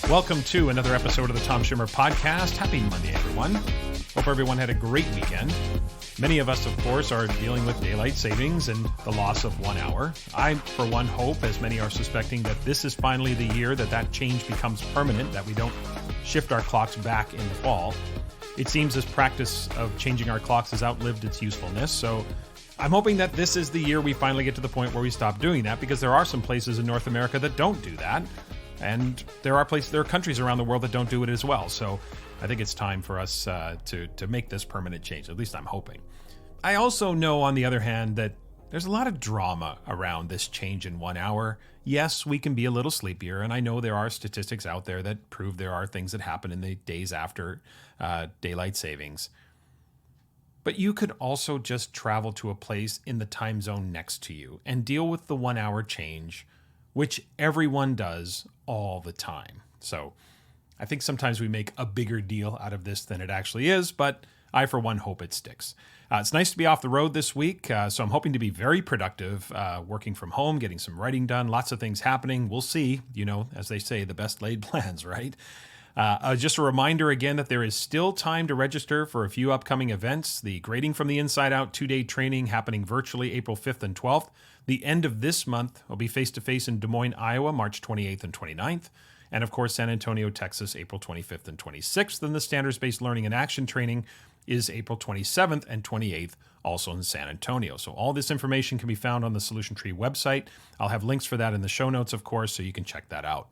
Welcome to another episode of the Tom Schimmer Podcast. Happy Monday, everyone. Hope everyone had a great weekend. Many of us, of course, are dealing with daylight savings and the loss of 1 hour. I, for one, hope, as many are suspecting, that this is finally the year that change becomes permanent, that we don't shift our clocks back in the fall. It seems this practice of changing our clocks has outlived its usefulness, so I'm hoping that this is the year we finally get to the point where we stop doing that, because there are some places in North America that don't do that. And there are countries around the world that don't do it as well. So I think it's time for us to make this permanent change. At least I'm hoping. I also know, on the other hand, that there's a lot of drama around this change in 1 hour. Yes, we can be a little sleepier, and I know there are statistics out there that prove there are things that happen in the days after daylight savings. But you could also just travel to a place in the time zone next to you and deal with the 1 hour change, which everyone does all the time. So I think sometimes we make a bigger deal out of this than it actually is, but I, for one, hope it sticks. It's nice to be off the road this week, so I'm hoping to be very productive, working from home, getting some writing done, lots of things happening. We'll see, as they say, the best laid plans, right? Just a reminder again that there is still time to register for a few upcoming events. The Grading from the Inside Out 2-day training happening virtually April 5th and 12th. The end of this month will be face-to-face in Des Moines, Iowa, March 28th and 29th. And of course, San Antonio, Texas, April 25th and 26th. And the Standards-Based Learning and Action training is April 27th and 28th, also in San Antonio. So all this information can be found on the Solution Tree website. I'll have links for that in the show notes, of course, so you can check that out.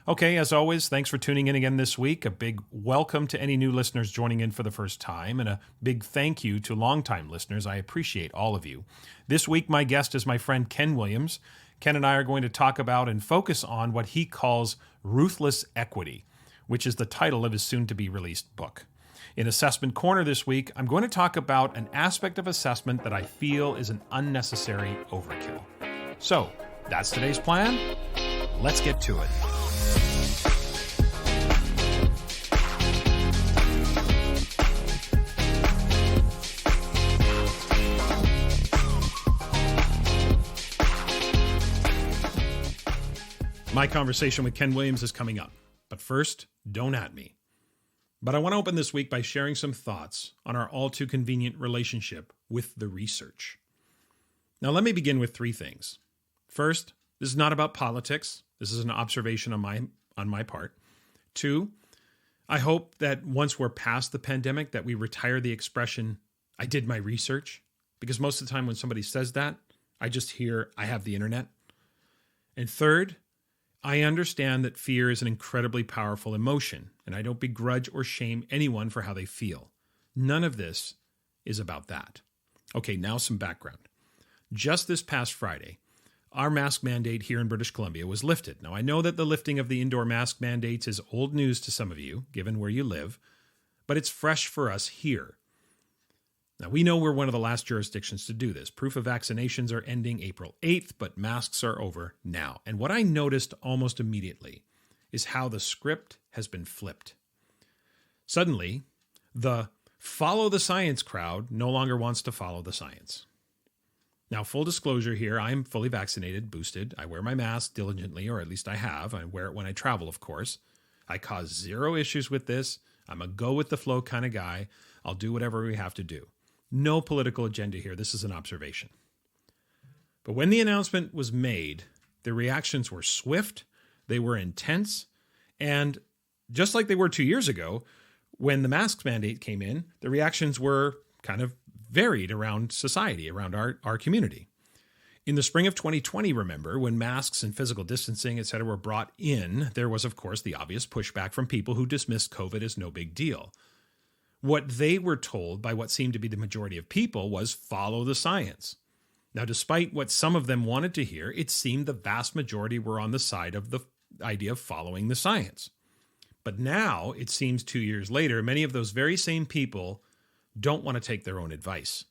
Okay, as always, thanks for tuning in again this week. A big welcome to any new listeners joining in for the first time, and a big thank you to longtime listeners. I appreciate all of you. This week, my guest is my friend Ken Williams. Ken and I are going to talk about and focus on what he calls Ruthless Equity, which is the title of his soon-to-be-released book. In Assessment Corner this week, I'm going to talk about an aspect of assessment that I feel is an unnecessary overkill. So, that's today's plan. Let's get to it. My conversation with Ken Williams is coming up, but first, don't at me. But I want to open this week by sharing some thoughts on our all-too-convenient relationship with the research. Now, let me begin with three things. First, this is not about politics. This is an observation on my part. Two, I hope that once we're past the pandemic, that we retire the expression, "I did my research," because most of the time when somebody says that, I just hear, "I have the internet." And third, I understand that fear is an incredibly powerful emotion, and I don't begrudge or shame anyone for how they feel. None of this is about that. Okay, now some background. Just this past Friday, our mask mandate here in British Columbia was lifted. Now, I know that the lifting of the indoor mask mandates is old news to some of you, given where you live, but it's fresh for us here. Now, we know we're one of the last jurisdictions to do this. Proof of vaccinations are ending April 8th, but masks are over now. And what I noticed almost immediately is how the script has been flipped. Suddenly, the follow the science crowd no longer wants to follow the science. Now, full disclosure here, I'm fully vaccinated, boosted. I wear my mask diligently, or at least I have. I wear it when I travel, of course. I cause zero issues with this. I'm a go-with-the-flow kind of guy. I'll do whatever we have to do. No political agenda here. This is an observation. But when the announcement was made, the reactions were swift, they were intense, and just like they were 2 years ago, when the mask mandate came in, the reactions were kind of varied around society, around our community. In the spring of 2020, remember, when masks and physical distancing, etc., were brought in, there was, of course, the obvious pushback from people who dismissed COVID as no big deal. What they were told by what seemed to be the majority of people was follow the science. Now, despite what some of them wanted to hear, it seemed the vast majority were on the side of the idea of following the science. But now, it seems 2 years later, many of those very same people don't want to take their own advice.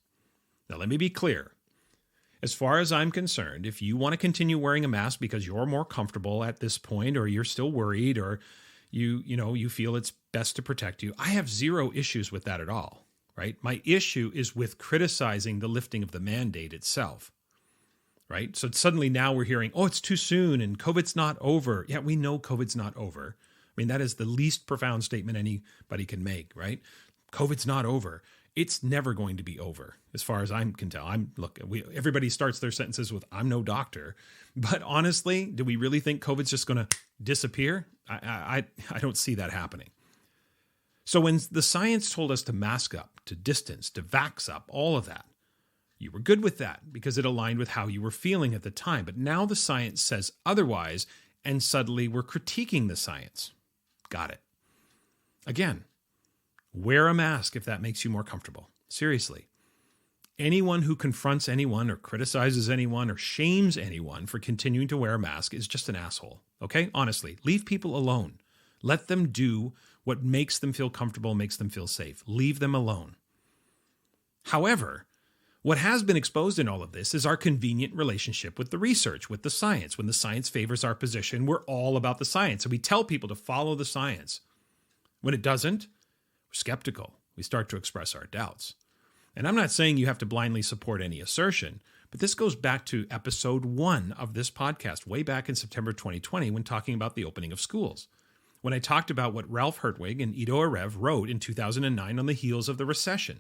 Now, let me be clear. As far as I'm concerned, if you want to continue wearing a mask because you're more comfortable at this point, or you're still worried, or you feel it's best to protect you, I have zero issues with that at all, right? My issue is with criticizing the lifting of the mandate itself, right? So suddenly now we're hearing, oh, it's too soon and COVID's not over. Yeah, we know COVID's not over, I mean, that is the least profound statement anybody can make, right? COVID's not over. It's never going to be over, as far as I can tell. Everybody starts their sentences with, I'm no doctor. But honestly, do we really think COVID's just going to disappear? I don't see that happening. So when the science told us to mask up, to distance, to vax up, all of that, you were good with that because it aligned with how you were feeling at the time. But now the science says otherwise, and suddenly we're critiquing the science. Got it. Again, wear a mask if that makes you more comfortable. Seriously. Anyone who confronts anyone or criticizes anyone or shames anyone for continuing to wear a mask is just an asshole. Okay? Honestly, leave people alone. Let them do what makes them feel comfortable, makes them feel safe. Leave them alone. However, what has been exposed in all of this is our convenient relationship with the research, with the science. When the science favors our position, we're all about the science. And we tell people to follow the science. When it doesn't, we're skeptical. We start to express our doubts. And I'm not saying you have to blindly support any assertion, but this goes back to episode 1 of this podcast, way back in September 2020, when talking about the opening of schools. When I talked about what Ralph Hertwig and Ido Arev wrote in 2009 on the heels of the recession.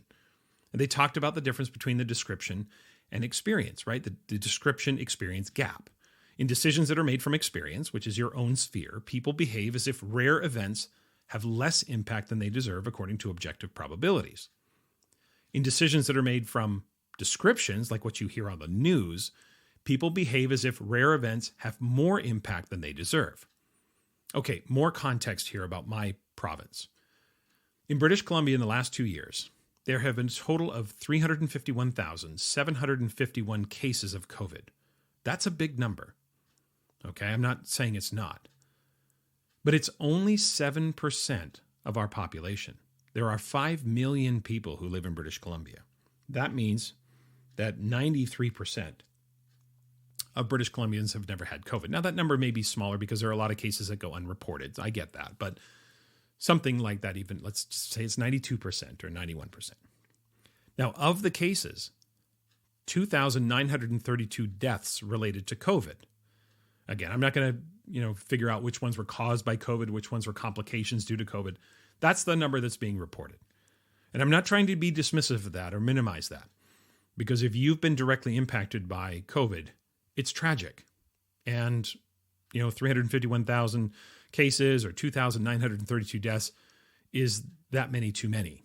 And they talked about the difference between the description and experience, right? The description-experience gap. In decisions that are made from experience, which is your own sphere, people behave as if rare events have less impact than they deserve according to objective probabilities. In decisions that are made from descriptions, like what you hear on the news, people behave as if rare events have more impact than they deserve. Okay, more context here about my province. In British Columbia in the last 2 years, there have been a total of 351,751 cases of COVID. That's a big number. Okay, I'm not saying it's not. But it's only 7% of our population. There are 5 million people who live in British Columbia. That means that 93% of British Columbians have never had COVID. Now, that number may be smaller because there are a lot of cases that go unreported. I get that. But something like that, even, let's just say it's 92% or 91%. Now, of the cases, 2,932 deaths related to COVID. Again, I'm not going to figure out which ones were caused by COVID, which ones were complications due to COVID. That's the number that's being reported. And I'm not trying to be dismissive of that or minimize that. Because if you've been directly impacted by COVID, it's tragic. And, 351,000 cases or 2,932 deaths is that many too many.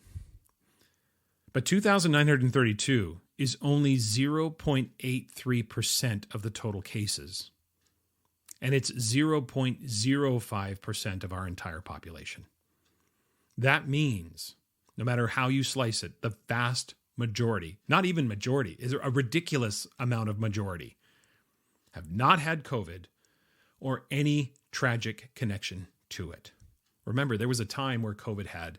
But 2,932 is only 0.83% of the total cases. And it's 0.05% of our entire population. That means, no matter how you slice it, the vast majority, not even majority, is a ridiculous amount of majority, have not had COVID or any tragic connection to it. Remember, there was a time where COVID had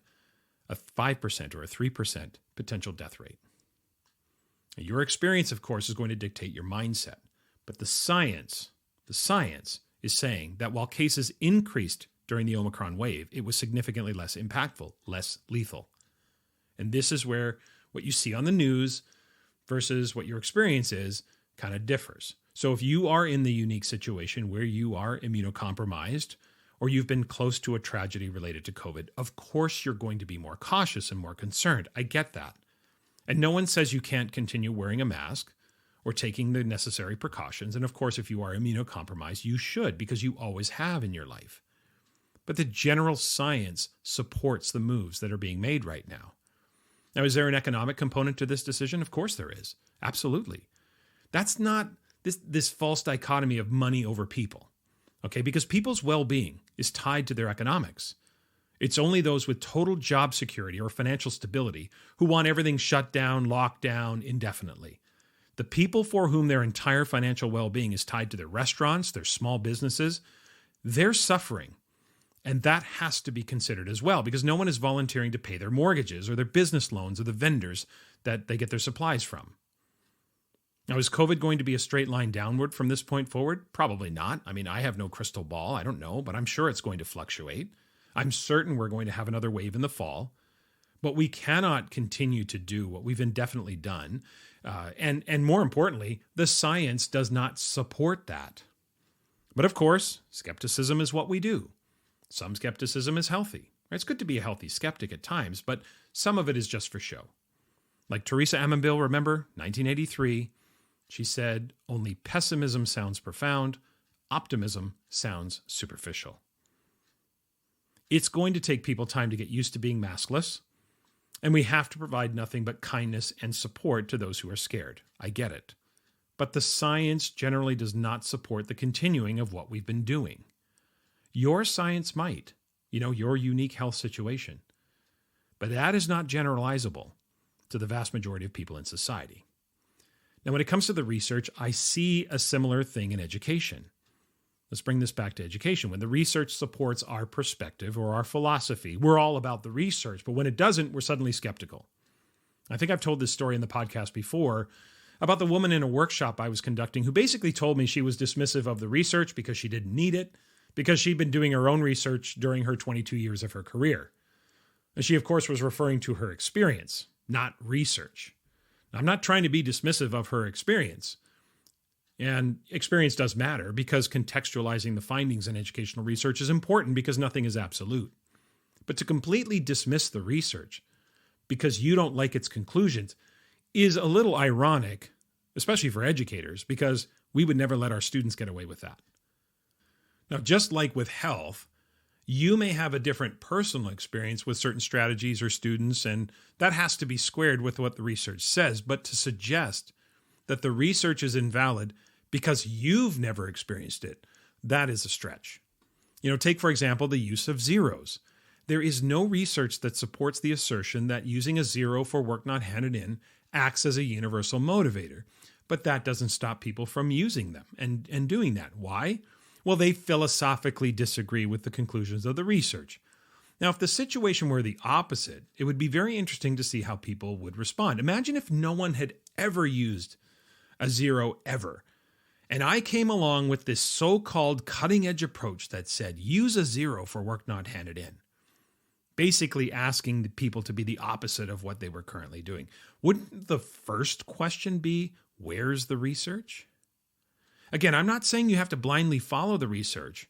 a 5% or a 3% potential death rate. Now, your experience, of course, is going to dictate your mindset. But the science is saying that while cases increased during the Omicron wave, it was significantly less impactful, less lethal. And this is where what you see on the news versus what your experience is kind of differs. So if you are in the unique situation where you are immunocompromised or you've been close to a tragedy related to COVID, of course you're going to be more cautious and more concerned. I get that. And no one says you can't continue wearing a mask or taking the necessary precautions. And of course, if you are immunocompromised, you should, because you always have in your life. But the general science supports the moves that are being made right now. Now, is there an economic component to this decision? Of course there is. Absolutely. That's not this false dichotomy of money over people, okay? Because people's well-being is tied to their economics. It's only those with total job security or financial stability who want everything shut down, locked down indefinitely. The people for whom their entire financial well-being is tied to their restaurants, their small businesses, they're suffering. And that has to be considered as well, because no one is volunteering to pay their mortgages or their business loans or the vendors that they get their supplies from. Now, is COVID going to be a straight line downward from this point forward? Probably not. I mean, I have no crystal ball. I don't know, but I'm sure it's going to fluctuate. I'm certain we're going to have another wave in the fall, but we cannot continue to do what we've indefinitely done. And more importantly, the science does not support that. But of course, skepticism is what we do. Some skepticism is healthy. It's good to be a healthy skeptic at times, but some of it is just for show. Like Teresa Ammonville, remember, 1983, she said, "Only pessimism sounds profound, optimism sounds superficial." It's going to take people time to get used to being maskless, and we have to provide nothing but kindness and support to those who are scared. I get it. But the science generally does not support the continuing of what we've been doing. Your science might, your unique health situation, but that is not generalizable to the vast majority of people in society. Now, when it comes to the research, I see a similar thing in education. Let's bring this back to education. When the research supports our perspective or our philosophy, we're all about the research, but when it doesn't, we're suddenly skeptical. I think I've told this story in the podcast before about the woman in a workshop I was conducting who basically told me she was dismissive of the research because she didn't need it, because she'd been doing her own research during her 22 years of her career. And she, of course, was referring to her experience, not research. I'm not trying to be dismissive of her experience. And experience does matter because contextualizing the findings in educational research is important because nothing is absolute. But to completely dismiss the research because you don't like its conclusions is a little ironic, especially for educators, because we would never let our students get away with that. Now, just like with health, you may have a different personal experience with certain strategies or students, and that has to be squared with what the research says. But to suggest that the research is invalid because you've never experienced it, that is a stretch. Take, for example, the use of zeros. There is no research that supports the assertion that using a zero for work not handed in acts as a universal motivator. But that doesn't stop people from using them and doing that. Why? Well, they philosophically disagree with the conclusions of the research. Now, if the situation were the opposite, it would be very interesting to see how people would respond. Imagine if no one had ever used a zero ever, and I came along with this so-called cutting-edge approach that said, use a zero for work not handed in, basically asking the people to be the opposite of what they were currently doing. Wouldn't the first question be, where's the research? Again, I'm not saying you have to blindly follow the research,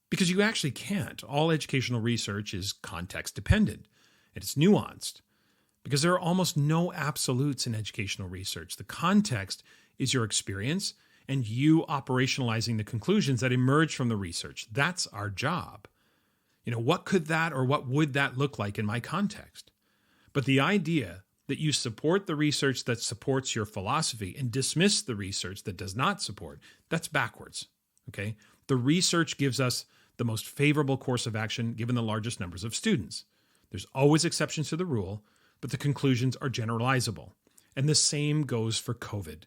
because you actually can't. All educational research is context dependent, and it's nuanced, because there are almost no absolutes in educational research. The context is your experience and you operationalizing the conclusions that emerge from the research. That's our job. What could that or what would that look like in my context? But the idea that you support the research that supports your philosophy and dismiss the research that does not support, that's backwards, okay? The research gives us the most favorable course of action given the largest numbers of students. There's always exceptions to the rule, but the conclusions are generalizable. And the same goes for COVID.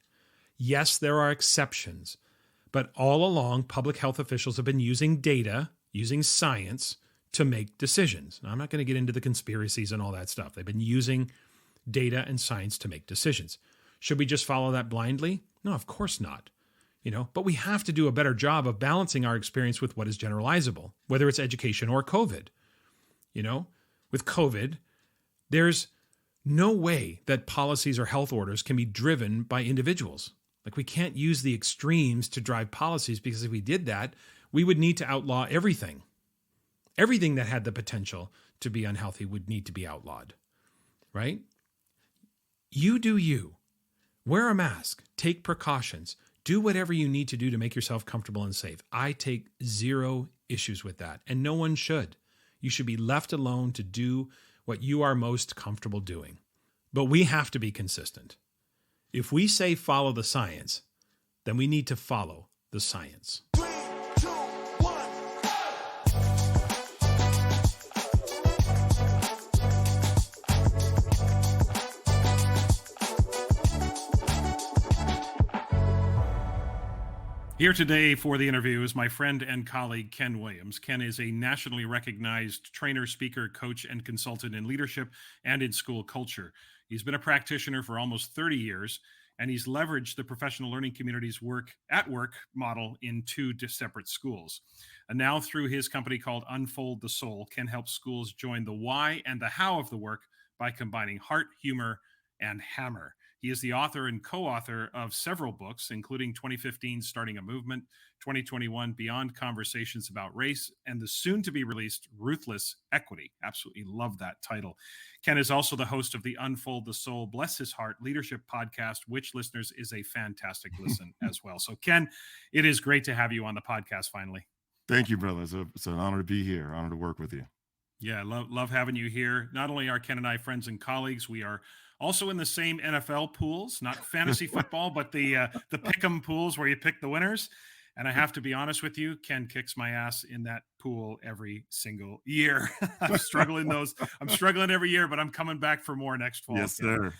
Yes, there are exceptions, but all along, public health officials have been using data, using science to make decisions. Now, I'm not going to get into the conspiracies and all that stuff. They've been using data and science to make decisions. Should we just follow that blindly? No, of course not. But we have to do a better job of balancing our experience with what is generalizable, whether it's education or COVID. With COVID, there's no way that policies or health orders can be driven by individuals. Like, we can't use the extremes to drive policies, because if we did that, we would need to outlaw everything. Everything that had the potential to be unhealthy would need to be outlawed, right? You do you. Wear a mask, take precautions, do whatever you need to do to make yourself comfortable and safe. I take zero issues with that, and no one should. You should be left alone to do what you are most comfortable doing. But we have to be consistent. If we say follow the science, then we need to follow the science. Here today for the interview is my friend and colleague, Ken Williams. Ken is a nationally recognized trainer, speaker, coach, and consultant in leadership and in school culture. He's been a practitioner for almost 30 years, and he's leveraged the professional learning community's work model in two separate schools. And now through his company called Unfold the Soul, Ken helps schools join the why and the how of the work by combining heart, humor, and hammer. He is the author and co-author of several books, including 2015 Starting a Movement, 2021 Beyond Conversations About Race, and the soon-to-be-released Ruthless Equity. Absolutely love that title. Ken is also the host of the Unfold the Soul, Bless His Heart leadership podcast, which, listeners, is a fantastic listen as well. So, Ken, it is great to have you on the podcast finally. Thank you, brother. It's an honor to be here, honor to work with you. Yeah, love having you here. Not only are Ken and I friends and colleagues, we are also in the same NFL pools, not fantasy football, but the pick'em pools where you pick the winners. And I have to be honest with you, Ken kicks my ass in that pool every single year. I'm struggling every year, but I'm coming back for more next fall. Yes, sir.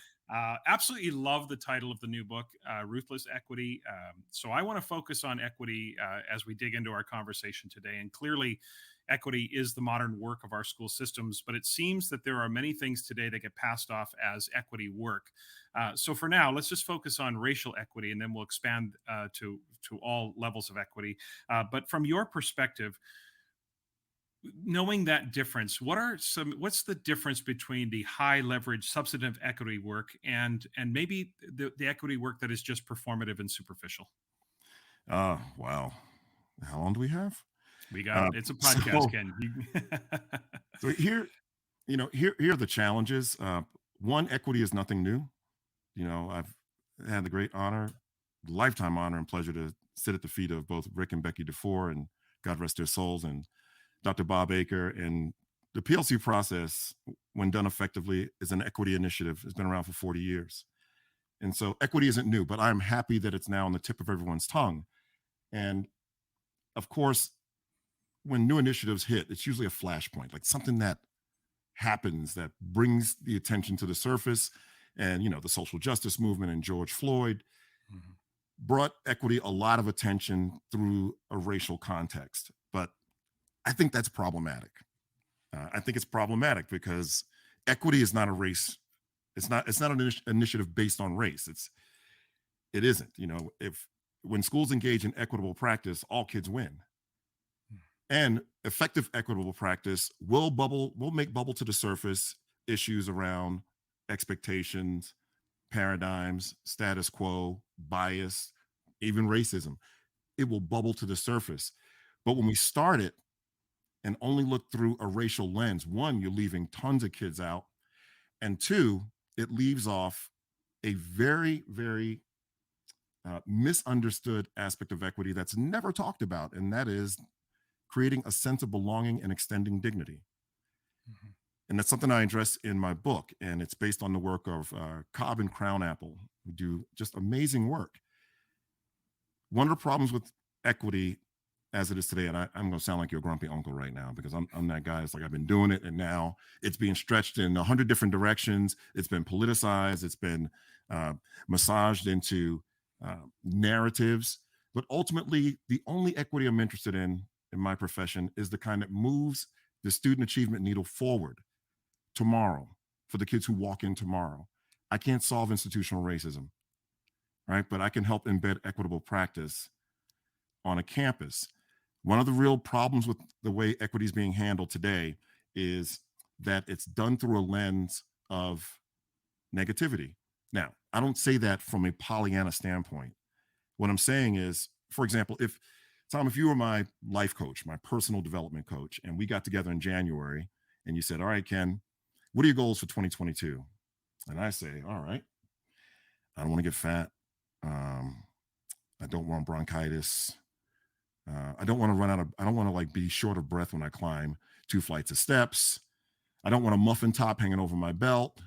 Absolutely love the title of the new book, Ruthless Equity. So I want to focus on equity as we dig into our conversation today. And clearly, equity is the modern work of our school systems, but it seems that there are many things today that get passed off as equity work. So for now, let's just focus on racial equity, and then we'll expand to all levels of equity. But from your perspective, knowing that difference, what's the difference between the high leverage substantive equity work and maybe the equity work that is just performative and superficial? Wow. How long do we have? We got it's a podcast, Ken. So here are the challenges. One, equity is nothing new. I've had the great honor, lifetime honor and pleasure to sit at the feet of both Rick and Becky DeFore, and God rest their souls, and Dr. Bob Aker. And the PLC process, when done effectively, is an equity initiative. It's been around for 40 years. And so equity isn't new, but I'm happy that it's now on the tip of everyone's tongue. And of course, when new initiatives hit, it's usually a flashpoint, like something that happens that brings the attention to the surface. And, the social justice movement and George Floyd brought equity a lot of attention through a racial context. But I think that's problematic. I think it's problematic because equity is not a race. It's not an initiative based on race. It isn't. When schools engage in equitable practice, all kids win. And effective equitable practice will make bubble to the surface issues around expectations, paradigms, status quo, bias, even racism. It will bubble to the surface. But when we start it and only look through a racial lens, one, you're leaving tons of kids out. And two, it leaves off a very, very misunderstood aspect of equity that's never talked about, and that is creating a sense of belonging and extending dignity. And that's something I address in my book, and it's based on the work of Cobb and Crownapple, who do just amazing work. One of the problems with equity as it is today, and I'm going to sound like your grumpy uncle right now because I'm that guy. It's like I've been doing it, and now it's being stretched in 100 different directions. It's been politicized. It's been massaged into narratives. But ultimately, the only equity I'm interested in my profession is the kind that moves the student achievement needle forward tomorrow for the kids who walk in tomorrow. I can't solve institutional racism, right? But I can help embed equitable practice on a campus. One of the real problems with the way equity is being handled today is that it's done through a lens of negativity. Now, I don't say that from a Pollyanna standpoint. What I'm saying is, for example, if you were my life coach, my personal development coach, and we got together in January and you said, all right, Ken, what are your goals for 2022? And I say, all right, I don't want to get fat. I don't want bronchitis. I don't want to be short of breath when I climb 2 flights of steps. I don't want a muffin top hanging over my belt.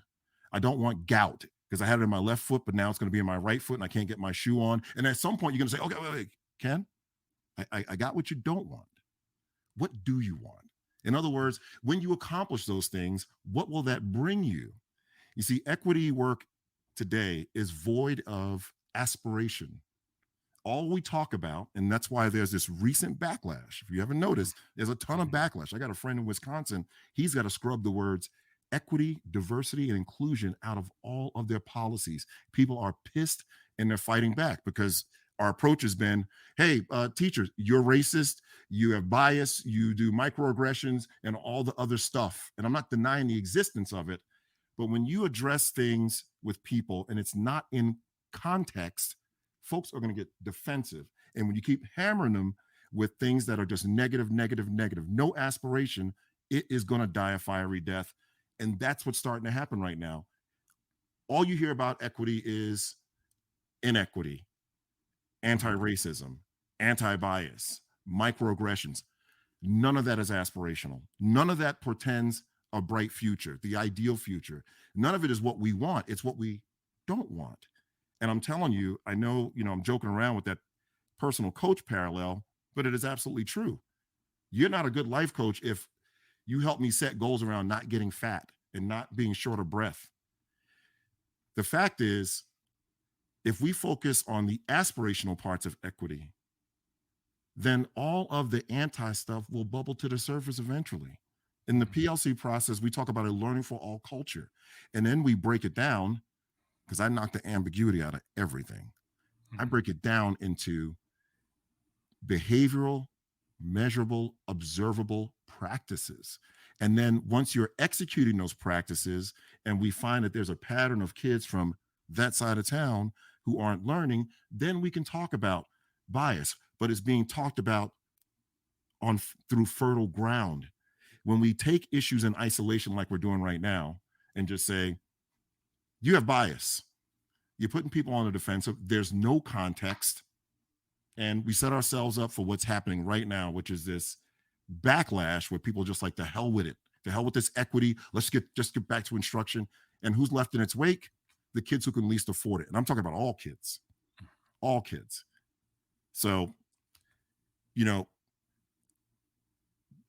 I don't want gout because I had it in my left foot, but now it's going to be in my right foot and I can't get my shoe on. And at some point you're going to say, okay, wait, Ken, I got what you don't want. What do you want? In other words, when you accomplish those things, what will that bring you? You see, equity work today is void of aspiration. All we talk about, and that's why there's this recent backlash. If you haven't noticed, there's a ton of backlash. I got a friend in Wisconsin. He's got to scrub the words equity, diversity, and inclusion out of all of their policies. People are pissed and they're fighting back because our approach has been, hey, teachers, you're racist, you have bias, you do microaggressions and all the other stuff. And I'm not denying the existence of it, But when you address things with people and it's not in context, folks are going to get defensive. And when you keep hammering them with things that are just negative, negative, negative, no aspiration, it is going to die a fiery death. And that's what's starting to happen right now. All you hear about equity is inequity, anti-racism, anti-bias, microaggressions. None of that is aspirational. None of that portends a bright future, the ideal future. None of it is what we want. It's what we don't want. And I'm telling you, I know, I'm joking around with that personal coach parallel, but it is absolutely true. You're not a good life coach if you help me set goals around not getting fat and not being short of breath. The fact is, if we focus on the aspirational parts of equity, then all of the anti stuff will bubble to the surface eventually. In the PLC process, we talk about a learning for all culture. And then we break it down, because I knock the ambiguity out of everything. I break it down into behavioral, measurable, observable practices. And then once you're executing those practices and we find that there's a pattern of kids from that side of town who aren't learning, then we can talk about bias, but it's being talked about through fertile ground. When we take issues in isolation like we're doing right now and just say, you have bias, you're putting people on the defensive, there's no context, and we set ourselves up for what's happening right now, which is this backlash where people just like, the hell with it, the hell with this equity, let's just get back to instruction. And who's left in its wake? The kids who can least afford it. And I'm talking about all kids. So,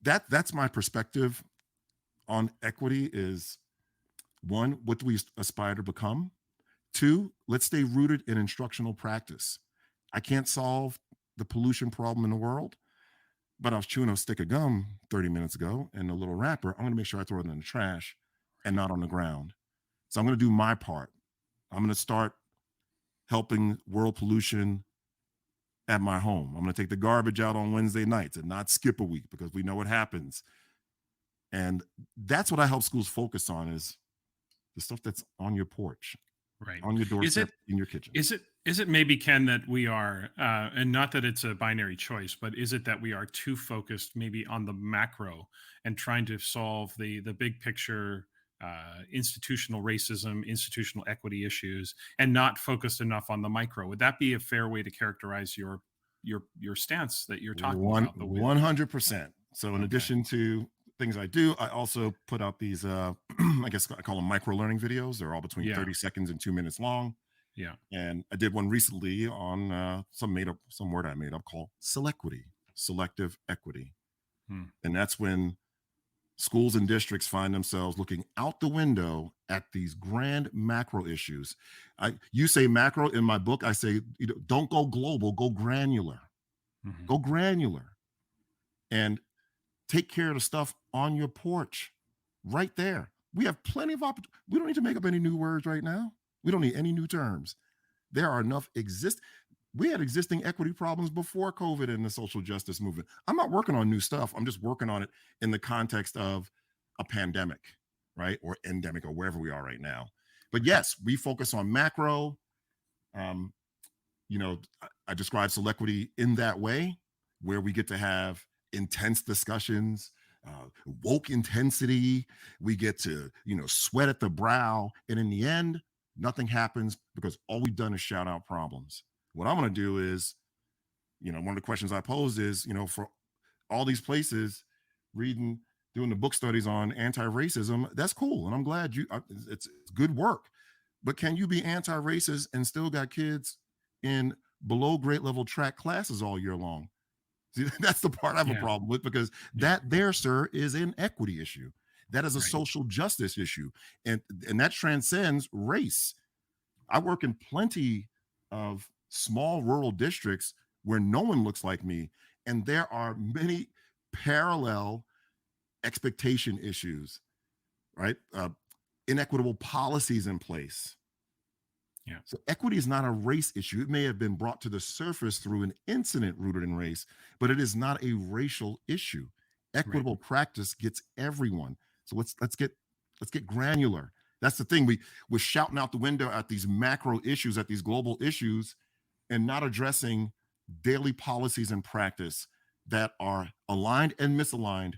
that's my perspective on equity is, one, what do we aspire to become? Two, let's stay rooted in instructional practice. I can't solve the pollution problem in the world, but I was chewing a stick of gum 30 minutes ago and a little wrapper. I'm going to make sure I throw it in the trash and not on the ground. So I'm going to do my part. I'm going to start helping world pollution at my home. I'm going to take the garbage out on Wednesday nights and not skip a week, because we know what happens. And that's what I help schools focus on, is the stuff that's on your porch, right, on your doorstep, in your kitchen. Is it maybe, Ken, that we are, and not that it's a binary choice, but is it that we are too focused maybe on the macro and trying to solve the big picture, institutional racism, institutional equity issues, and not focused enough on the micro? Would that be a fair way to characterize your stance that you're talking about? 100%. So in addition to things I do, I also put out these, I guess I call them micro learning videos. They're all between 30 seconds and 2 minutes long. Yeah. And I did one recently on some word I made up called selective equity. And that's when schools and districts find themselves looking out the window at these grand macro issues. You say macro in my book, I say, don't go global, go granular. Go granular. And take care of the stuff on your porch right there. We have plenty of opportunity. We don't need to make up any new words right now. We don't need any new terms. There are enough we had existing equity problems before COVID and the social justice movement. I'm not working on new stuff. I'm just working on it in the context of a pandemic, right? Or endemic, or wherever we are right now. But yes, we focus on macro. I describe Selequity in that way, where we get to have intense discussions, woke intensity. We get to, sweat at the brow. And in the end, nothing happens, because all we've done is shout out problems. What I'm going to do is, one of the questions I posed is, for all these places doing the book studies on anti-racism, that's cool. And I'm glad it's good work. But can you be anti-racist and still got kids in below grade level track classes all year long? See, that's the part I have a problem with, because that there, sir, is an equity issue. That is a social justice issue. And that transcends race. I work in plenty of small rural districts where no one looks like me. And there are many parallel expectation issues, right? Inequitable policies in place. Yeah. So equity is not a race issue. It may have been brought to the surface through an incident rooted in race, but it is not a racial issue. Equitable practice gets everyone. So let's get granular That's the thing. We're shouting out the window at these macro issues, at these global issues, and not addressing daily policies and practice that are aligned and misaligned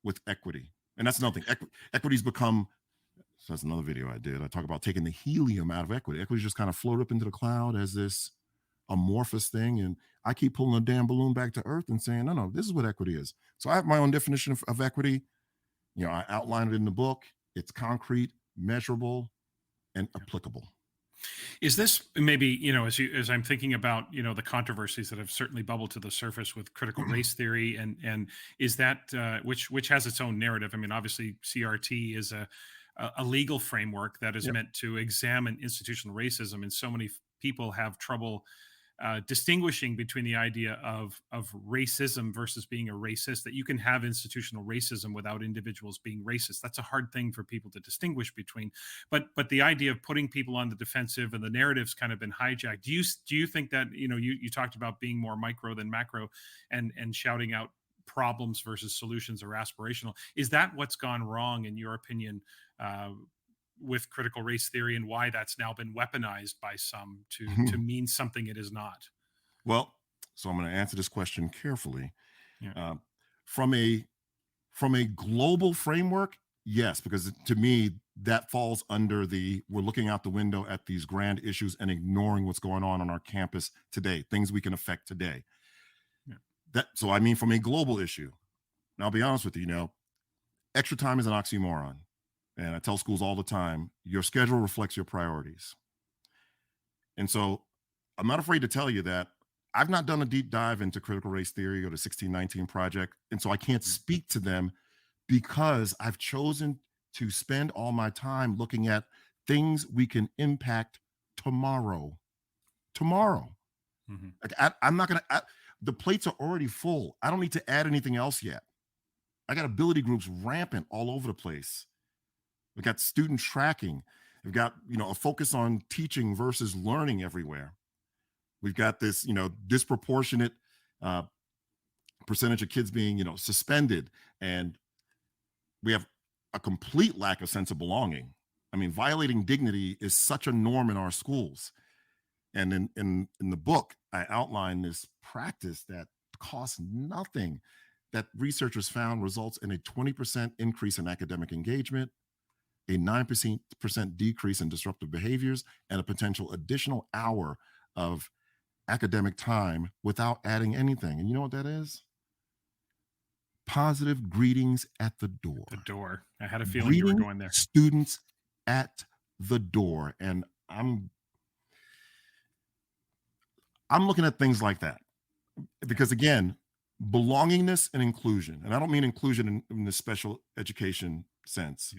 with equity. And that's another thing. Equity's become, so that's another video I did. I talk about taking the helium out of equity. Equity's just kind of float up into the cloud as this amorphous thing. And I keep pulling a damn balloon back to earth and saying, no, this is what equity is. So I have my own definition of equity. You know, I outlined it in the book. It's concrete, measurable, and applicable. Is this maybe, you know, as I'm thinking about, you know, the controversies that have certainly bubbled to the surface with critical race theory, and is that which has its own narrative? I mean, obviously CRT is a legal framework that is meant to examine institutional racism, and so many people have trouble distinguishing between the idea of racism versus being a racist, that you can have institutional racism without individuals being racist. That's a hard thing for people to distinguish between. But the idea of putting people on the defensive and the narrative's kind of been hijacked. Do you think that, you know, you talked about being more micro than macro and shouting out problems versus solutions or aspirational. Is that what's gone wrong in your opinion with critical race theory, and why that's now been weaponized by some to mean something it is not? Well, so I'm going to answer this question carefully. From a global framework, yes, because to me that falls under we're looking out the window at these grand issues and ignoring what's going on our campus today, things we can affect today. So I mean, from a global issue, and I'll be honest with you, you know, extra time is an oxymoron. And I tell schools all the time, your schedule reflects your priorities. And so I'm not afraid to tell you that I've not done a deep dive into critical race theory or the 1619 Project. And so I can't speak to them because I've chosen to spend all my time looking at things we can impact tomorrow. Like I'm not going to, the plates are already full. I don't need to add anything else yet. I got ability groups rampant all over the place. We've got student tracking. We've got, you know, a focus on teaching versus learning everywhere. We've got this, you know, disproportionate percentage of kids being, you know, suspended. And we have a complete lack of sense of belonging. I mean, violating dignity is such a norm in our schools. And in the book, I outline this practice that costs nothing, that researchers found results in a 20% increase in academic engagement, a 9% decrease in disruptive behaviors, and a potential additional hour of academic time without adding anything. And you know what that is? Positive greetings at the door. The door. I had a feeling you were going there. Students at the door. And I'm looking at things like that because, again, belongingness and inclusion, and I don't mean inclusion in the special education sense.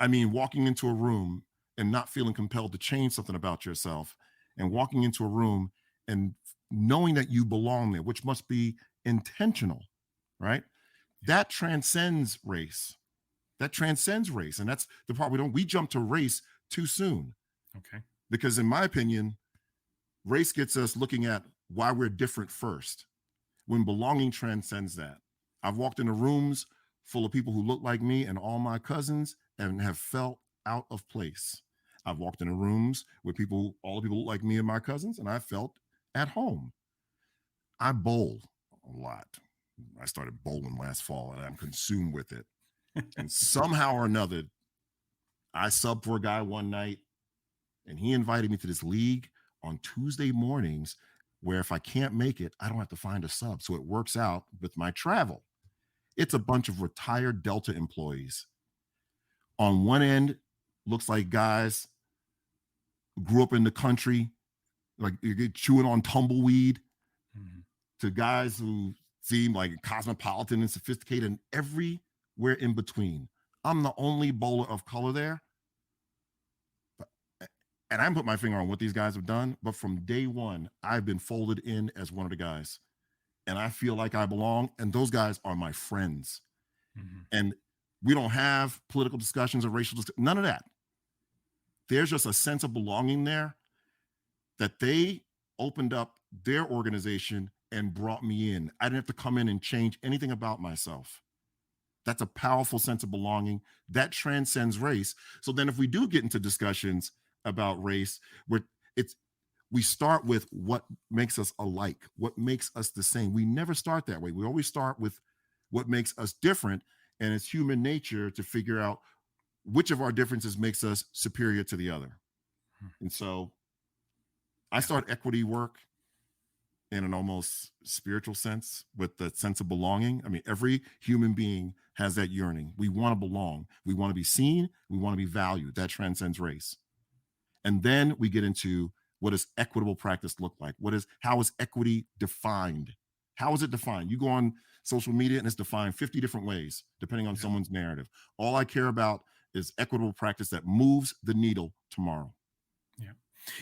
I mean, walking into a room and not feeling compelled to change something about yourself, and walking into a room and knowing that you belong there, which must be intentional, right? That transcends race. And that's the part we jump to race too soon. Okay. Because in my opinion, race gets us looking at why we're different first, when belonging transcends that. I've walked into rooms full of people who look like me and all my cousins and have felt out of place. I've walked into rooms with all the people look like me and my cousins, and I felt at home. I bowl a lot. I started bowling last fall and I'm consumed with it. And somehow or another, I subbed for a guy one night and he invited me to this league on Tuesday mornings where if I can't make it, I don't have to find a sub. So it works out with my travel. It's a bunch of retired Delta employees. On one end, looks like guys grew up in the country, like you get chewing on tumbleweed, to guys who seem like cosmopolitan and sophisticated, and everywhere in between. I'm the only bowler of color there. And I haven't put my finger on what these guys have done, but from day one, I've been folded in as one of the guys. And I feel like I belong, and those guys are my friends. And we don't have political discussions or racial discussions, none of that. There's just a sense of belonging there that they opened up their organization and brought me in. I didn't have to come in and change anything about myself. That's a powerful sense of belonging that transcends race. So then if we do get into discussions about race, where it's we start with what makes us alike, what makes us the same. We never start that way. We always start with what makes us different. And it's human nature to figure out which of our differences makes us superior to the other. And so I start equity work in an almost spiritual sense with the sense of belonging. I mean, every human being has that yearning. We want to belong. We want to be seen. We want to be valued. That transcends race. And then we get into what does equitable practice look like? How is equity defined? How is it defined? You go on social media and it's defined 50 different ways, depending on someone's narrative. All I care about is equitable practice that moves the needle tomorrow. Yeah.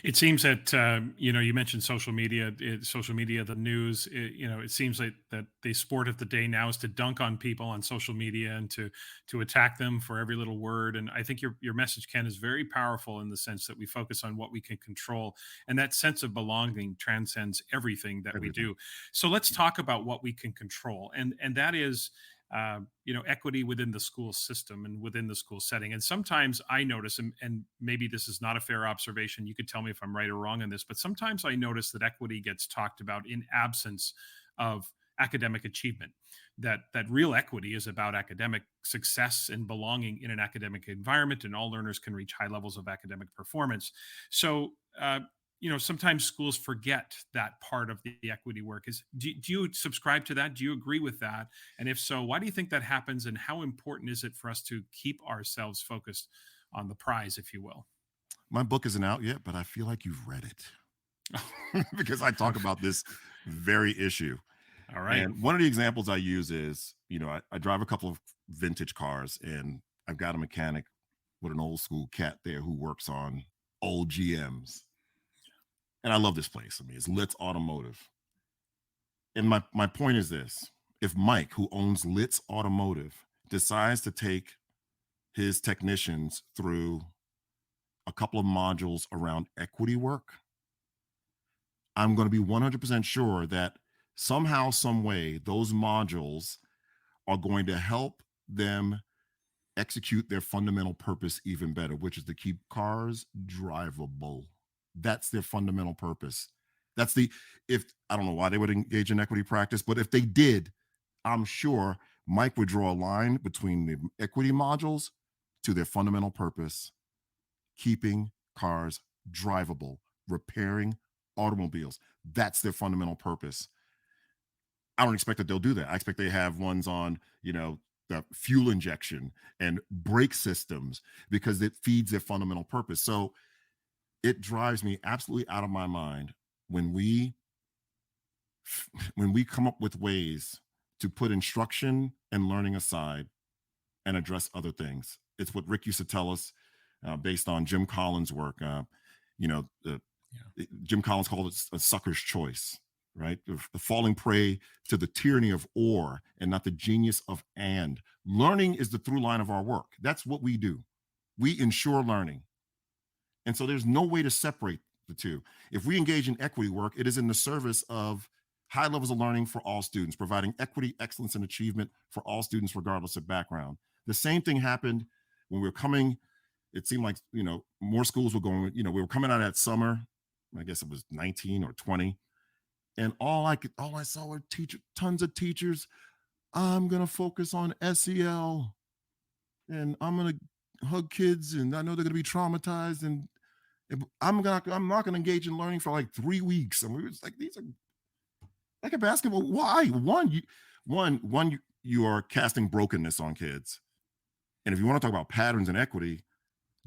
It seems that you mentioned social media, the news. It seems like that the sport of the day now is to dunk on people on social media and to attack them for every little word. And I think your message, Ken, is very powerful in the sense that we focus on what we can control, and that sense of belonging transcends everything that we do. So let's talk about what we can control, and that is equity within the school system and within the school setting. And sometimes I notice, and maybe this is not a fair observation, you could tell me if I'm right or wrong on this, but sometimes I notice that equity gets talked about in absence of academic achievement. That real equity is about academic success and belonging in an academic environment, and all learners can reach high levels of academic performance. So sometimes schools forget that part of the equity work. Do you subscribe to that? Do you agree with that? And if so, why do you think that happens? And how important is it for us to keep ourselves focused on the prize, if you will? My book isn't out yet, but I feel like you've read it because I talk about this very issue. All right. And one of the examples I use is, I drive a couple of vintage cars, and I've got a mechanic with an old school cat there who works on old GMs. And I love this place. I mean, it's Litz Automotive. And my point is this. If Mike, who owns Litz Automotive, decides to take his technicians through a couple of modules around equity work, I'm going to be 100% sure that somehow, some way, those modules are going to help them execute their fundamental purpose even better, which is to keep cars drivable. That's their fundamental purpose. If I don't know why they would engage in equity practice, but if they did, I'm sure Mike would draw a line between the equity modules to their fundamental purpose, keeping cars drivable, repairing automobiles. That's their fundamental purpose. I don't expect that they'll do that. I expect they have ones on, the fuel injection and brake systems because it feeds their fundamental purpose. So it drives me absolutely out of my mind when we come up with ways to put instruction and learning aside and address other things. It's what Rick used to tell us based on Jim Collins' work. Jim Collins called it a sucker's choice, right? The falling prey to the tyranny of or and not the genius of and. Learning is the through line of our work. That's what we do. We ensure learning. And so there's no way to separate the two. If we engage in equity work, it is in the service of high levels of learning for all students, providing equity, excellence, and achievement for all students, regardless of background. The same thing happened when we were coming. It seemed like, more schools were going, we were coming out of that summer. I guess it was 19 or 20. And all I saw were tons of teachers. I'm going to focus on SEL and I'm going to hug kids, and I know they're going to be traumatized, and I'm not going to engage in learning for like 3 weeks. And we were just like, these are like a basketball. Why? One, you are casting brokenness on kids. And if you want to talk about patterns and equity,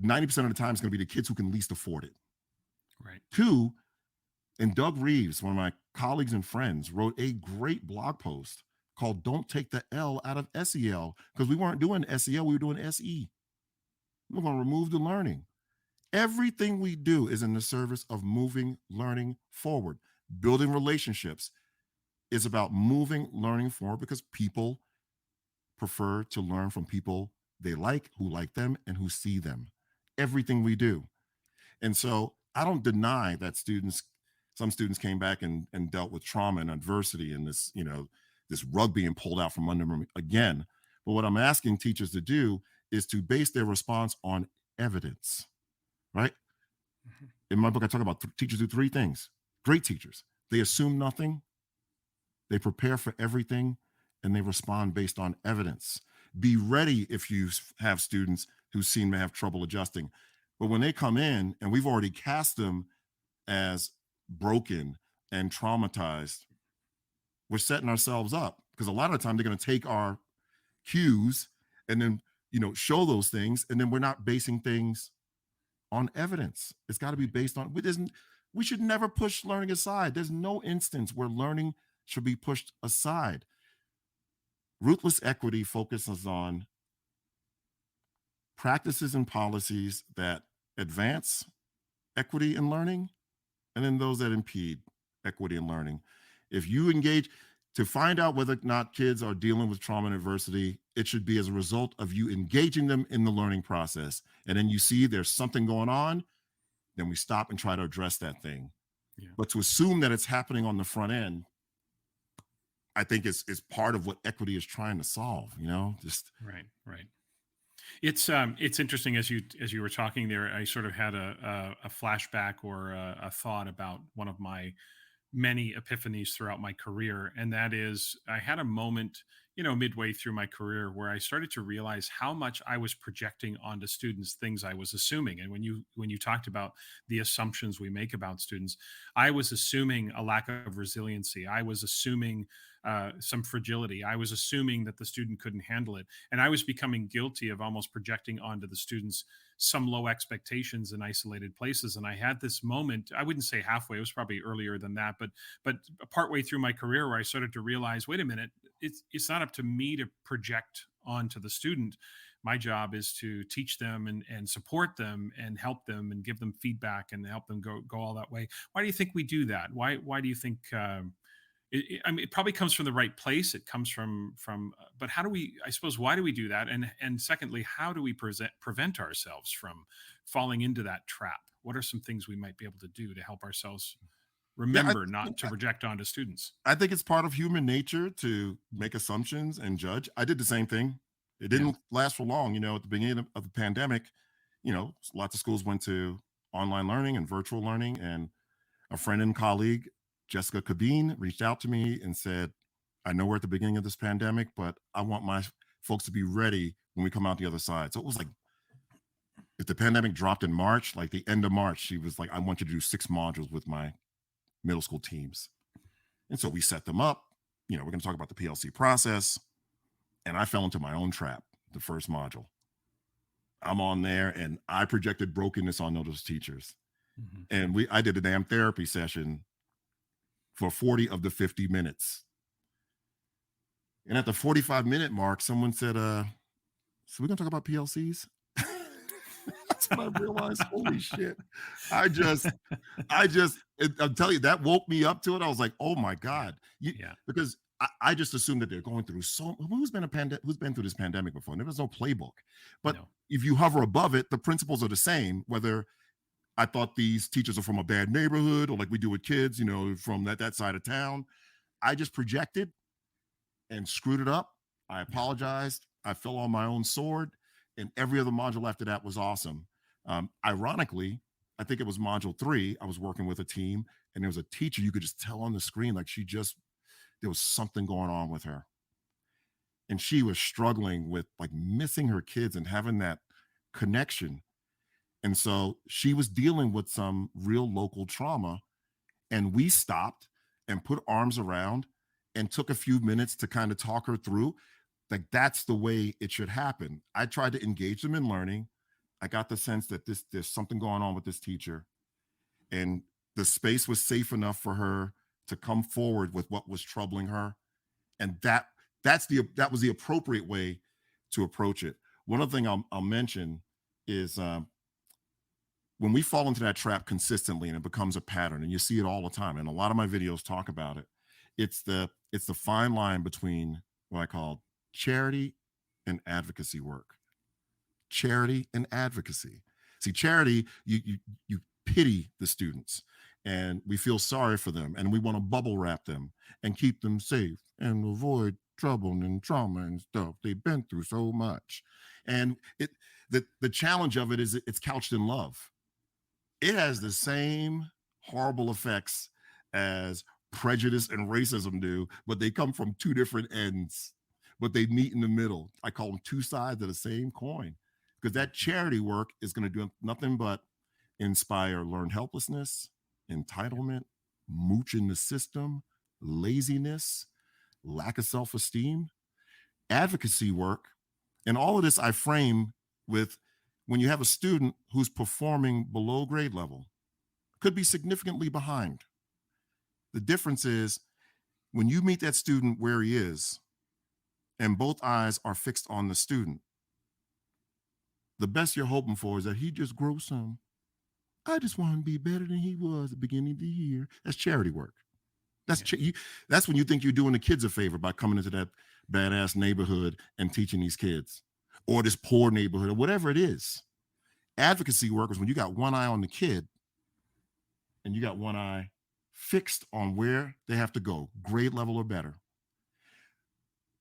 90% of the time it's going to be the kids who can least afford it. Right. Two, and Doug Reeves, one of my colleagues and friends, wrote a great blog post called "Don't Take the L Out of SEL," because we weren't doing SEL, we were doing SE. We're going to remove the learning. Everything we do is in the service of moving learning forward. Building relationships is about moving learning forward because people prefer to learn from people they like, who like them, and who see them. Everything we do. And so I don't deny that some students came back and dealt with trauma and adversity and this rug being pulled out from under them again. But what I'm asking teachers to do is to base their response on evidence, right? Mhm. In my book, I talk about teachers do three things. Great teachers: they assume nothing, they prepare for everything, and they respond based on evidence. Be ready if you have students who seem to have trouble adjusting. But when they come in and we've already cast them as broken and traumatized, we're setting ourselves up, because a lot of the time they're going to take our cues and then, show those things, and then we're not basing things on evidence. It's got to be based on, we should never push learning aside. There's no instance where learning should be pushed aside. Ruthless Equity focuses on practices and policies that advance equity in learning, and then those that impede equity in learning. If you engage to find out whether or not kids are dealing with trauma and adversity, it should be as a result of you engaging them in the learning process. And then you see there's something going on, then we stop and try to address that thing. Yeah. But to assume that it's happening on the front end, I think is part of what equity is trying to solve, just Right. It's interesting, as you were talking there, I sort of had a flashback or a thought about one of my many epiphanies throughout my career, and that is I had a moment, midway through my career where I started to realize how much I was projecting onto students things I was assuming. And when you talked about the assumptions we make about students, I was assuming a lack of resiliency. I was assuming some fragility. I was assuming that the student couldn't handle it, and I was becoming guilty of almost projecting onto the students some low expectations in isolated places. And I had this moment, I wouldn't say halfway, it was probably earlier than that, but partway through my career where I started to realize, wait a minute, it's not up to me to project onto the student. My job is to teach them and support them and help them and give them feedback and help them go all that way. Why do you think we do that? Why do you think I mean, it probably comes from the right place. It comes from. But how do we? I suppose why do we do that? And secondly, how do we prevent ourselves from falling into that trap? What are some things we might be able to do to help ourselves yeah. remember not to project onto students? I think it's part of human nature to make assumptions and judge. I did the same thing. It Yeah. didn't last for long. At the beginning of the pandemic, lots of schools went to online learning and virtual learning. And a friend and colleague, Jessica Cabine, reached out to me and said, I know we're at the beginning of this pandemic, but I want my folks to be ready when we come out the other side. So it was like, if the pandemic dropped in March, like the end of March, she was like, I want you to do 6 modules with my middle school teams. And so we set them up. We're going to talk about the PLC process. And I fell into my own trap the first module. I'm on there and I projected brokenness on those teachers. Mhm. And I did a damn therapy session for 40 of the 50 minutes. And at the 45-minute mark, someone said, so we're going to talk about PLCs? That's when I realized, holy shit. I'm telling you, that woke me up to it. I was like, oh my God. Yeah. Because I just assumed that they're going through who's been through this pandemic before? There was no playbook. But No. if you hover above it, the principles are the same, whether I thought these teachers are from a bad neighborhood or like we do with kids, from that side of town. I just projected and screwed it up. I apologized. I fell on my own sword. And every other module after that was awesome. Ironically, I think it was module 3. I was working with a team and there was a teacher, you could just tell on the screen, like there was something going on with her. And she was struggling with like missing her kids and having that connection. And so she was dealing with some real local trauma. And we stopped and put arms around and took a few minutes to kind of talk her through. Like, that's the way it should happen. I tried to engage them in learning. I got the sense that there's something going on with this teacher. And the space was safe enough for her to come forward with what was troubling her. And that was the appropriate way to approach it. One other thing I'll mention is when we fall into that trap consistently and it becomes a pattern, and you see it all the time, and a lot of my videos talk about it, it's the fine line between what I call charity and advocacy work. Charity and advocacy. See, charity, you pity the students and we feel sorry for them and we want to bubble wrap them and keep them safe and avoid trouble and trauma and stuff. They've been through so much. And the challenge of it is it's couched in love. It has the same horrible effects as prejudice and racism do, but they come from two different ends, but they meet in the middle. I call them two sides of the same coin, because that charity work is going to do nothing but inspire learned helplessness, entitlement, mooch in the system, laziness, lack of self-esteem. Advocacy work, and all of this I frame with when you have a student who's performing below grade level, could be significantly behind. The difference is when you meet that student where he is and both eyes are fixed on the student, the best you're hoping for is that he just grows some. I just want to be better than he was at the beginning of the year. That's charity work. That's when you think you're doing the kids a favor by coming into that badass neighborhood and teaching these kids, or this poor neighborhood, or whatever it is. Advocacy work is when you got one eye on the kid and you got one eye fixed on where they have to go, grade level or better.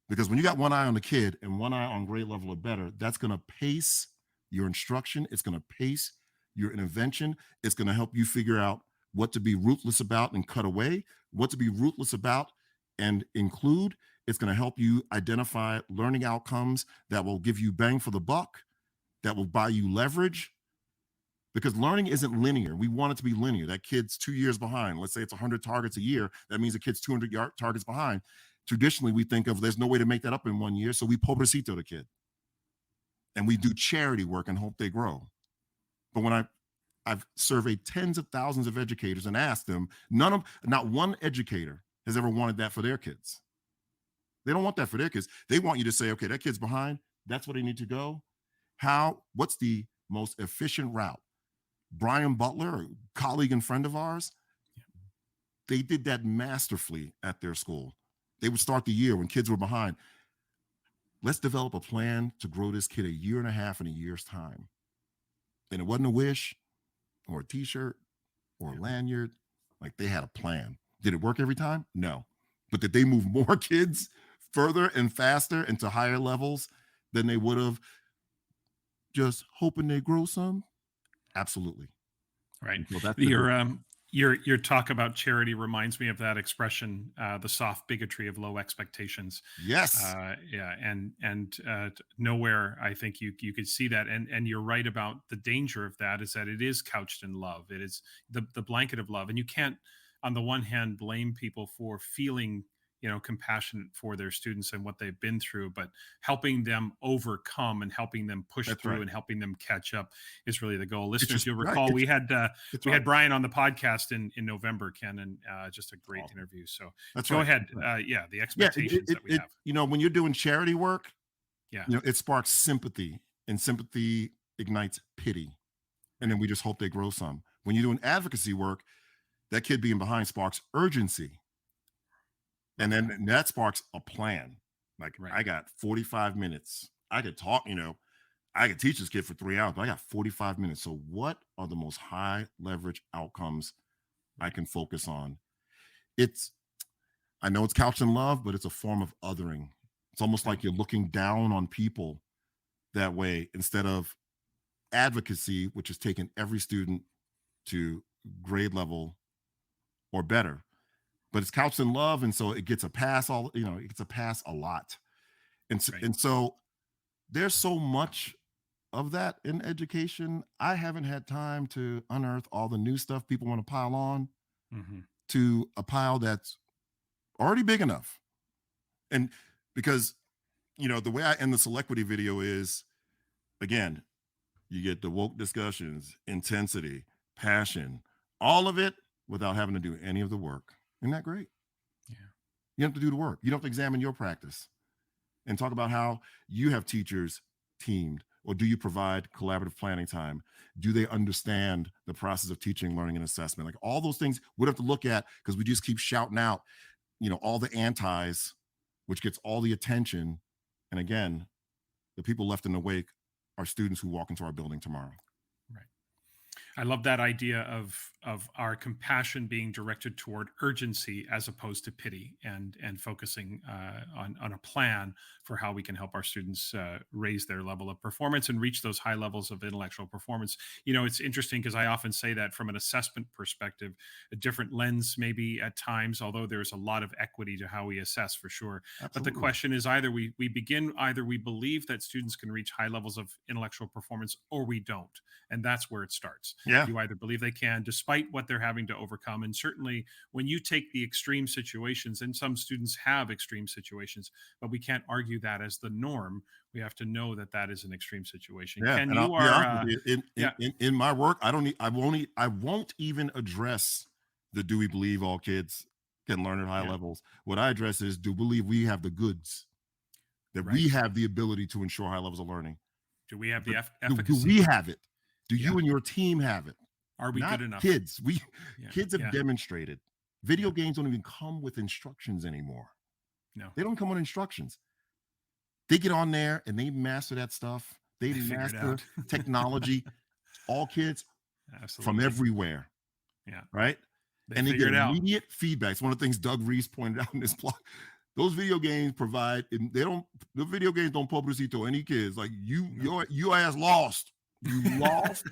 Because when you got one eye on the kid and one eye on grade level or better, that's going to pace your instruction. It's going to pace your intervention. It's going to help you figure out what to be ruthless about and cut away, what to be ruthless about and include. It's going to help you identify learning outcomes that will give you bang for the buck, that will buy you leverage. Because learning isn't linear. We want it to be linear. That kid's 2 years behind. Let's say it's 100 targets a year. That means the kid's 200 targets behind. Traditionally, we think of there's no way to make that up in 1 year, so we pobrecito the kid. And we do charity work and hope they grow. But when I've surveyed tens of thousands of educators and asked them, not one educator has ever wanted that for their kids. They don't want that for their kids. They want you to say, okay, that kid's behind. That's where they need to go. What's the most efficient route? Brian Butler, a colleague and friend of ours, they did that masterfully at their school. They would start the year when kids were behind. Let's develop a plan to grow this kid a year and a half in a year's time. And it wasn't a wish or a t-shirt or a lanyard. Like, they had a plan. Did it work every time? No. But did they move more kids further and faster into higher levels than they would have just hoping they grow some? Absolutely. Right. Well, your talk about charity reminds me of that expression, the soft bigotry of low expectations. Yes. And nowhere I think you could see that. And you're right about the danger of that, is that it is couched in love. It is the blanket of love. And you can't, on the one hand, blame people for feeling compassionate for their students and what they've been through, but helping them overcome and helping them push through and helping them catch up is really the goal. Listeners, you'll recall we had Brian on the podcast in November, Ken, and just a great interview. So go ahead. The expectations that we have. When you're doing charity work, it sparks sympathy, and sympathy ignites pity. And then we just hope they grow some. When you're doing advocacy work, that kid being behind sparks urgency. And then that sparks a plan. Like, I got 45 minutes. I could talk, I could teach this kid for 3 hours, but I got 45 minutes. So what are the most high leverage outcomes I can focus on? I know it's couched in love, but it's a form of othering. It's almost like you're looking down on people that way, instead of advocacy, which is taking every student to grade level or better. But it's couched in love, and so it gets a pass. It gets a pass a lot, and so there's so much of that in education. I haven't had time to unearth all the new stuff people want to pile on to a pile that's already big enough. And because the way I end the Celequity video is, again, you get the woke discussions, intensity, passion, all of it without having to do any of the work. Isn't that great? Yeah. You have to do the work. You don't have to examine your practice and talk about how you have teachers teamed, or do you provide collaborative planning time? Do they understand the process of teaching, learning, and assessment? Like, all those things we'd have to look at, because we just keep shouting out, all the antis, which gets all the attention. And again, the people left in the wake are students who walk into our building tomorrow. Right. I love that idea of our compassion being directed toward urgency as opposed to pity, and focusing on a plan for how we can help our students raise their level of performance and reach those high levels of intellectual performance. It's interesting because I often say that from an assessment perspective, a different lens maybe at times, although there's a lot of equity to how we assess for sure. Absolutely. But the question is either we believe that students can reach high levels of intellectual performance, or we don't. And that's where it starts. Yeah. You either believe they can, despite what they're having to overcome. And certainly when you take the extreme situations, and some students have extreme situations, but we can't argue that as the norm. We have to know that that is an extreme situation. Yeah. Ken, And you I'll be are, honest with you, in my work, I won't even address the do we believe all kids can learn at high levels. What I address is, do we believe we have the goods, that we have the ability to ensure high levels of learning? Do we have the Do efficacy? we have it? Do you and your team have it? Are we Not good enough? Kids. Kids have demonstrated. Video games don't even come with instructions anymore. No, they don't come with instructions. They get on there and they master that stuff. They master technology. All kids. Absolutely. From everywhere. Yeah. Right. And they get immediate feedback. It's one of the things Doug Reese pointed out in this blog. Those video games provide, the video games don't publicity to any kids. Like your ass lost. You lost.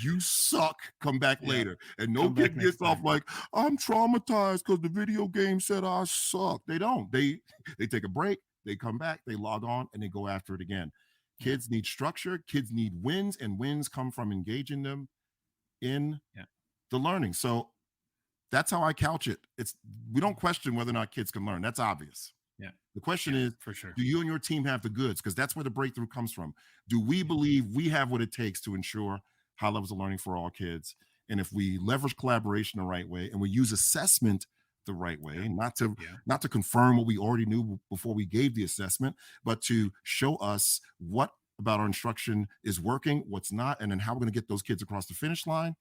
You suck. Come back later. And no kid gets off like, I'm traumatized because the video game said I suck. They don't. They take a break. They come back. They log on and they go after it again. Kids need structure. Kids need wins, and wins come from engaging them in the learning. So that's how I couch it. We don't question whether or not kids can learn. That's obvious. Yeah. The question is, for sure, do you and your team have the goods? Because that's where the breakthrough comes from. Do we believe we have what it takes to ensure high levels of learning for all kids? And if we leverage collaboration the right way, and we use assessment the right way, not to confirm what we already knew before we gave the assessment, but to show us what about our instruction is working, what's not, and then how we're going to get those kids across the finish line,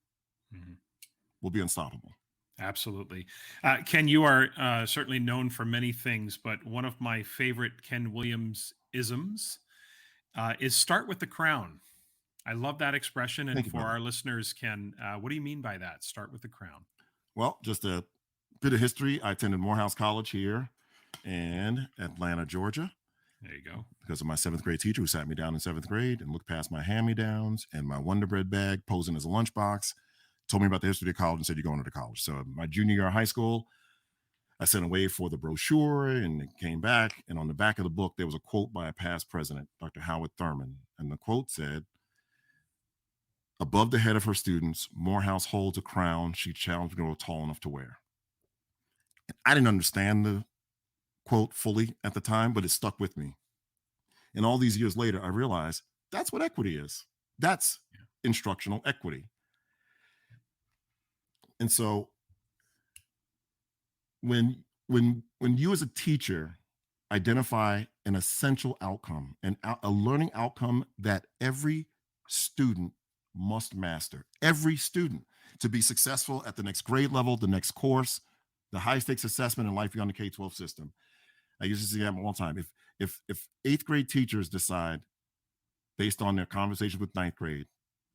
we'll be unstoppable. Absolutely. Ken, you are certainly known for many things, but one of my favorite Ken Williams isms is start with the crown. I love that expression. And for our listeners, Ken, what do you mean by that? Start with the crown. Well, just a bit of history. I attended Morehouse College here in Atlanta, Georgia. There you go. Because of my 7th grade teacher who sat me down in 7th grade and looked past my hand-me-downs and my Wonder Bread bag posing as a lunchbox, told me about the history of college and said, you're going to college. So my junior year of high school, I sent away for the brochure and it came back. And on the back of the book, there was a quote by a past president, Dr. Howard Thurman. And the quote said, above the head of her students, Morehouse holds a crown she challenged to grow tall enough to wear. I didn't understand the quote fully at the time, but it stuck with me. And all these years later, I realized that's what equity is. That's instructional equity. And so when you as a teacher identify an essential outcome, a learning outcome that every student must master, every student, to be successful at the next grade level, the next course, the high stakes assessment in life beyond the K-12 system. I use this example all the time. If 8th grade teachers decide, based on their conversation with 9th grade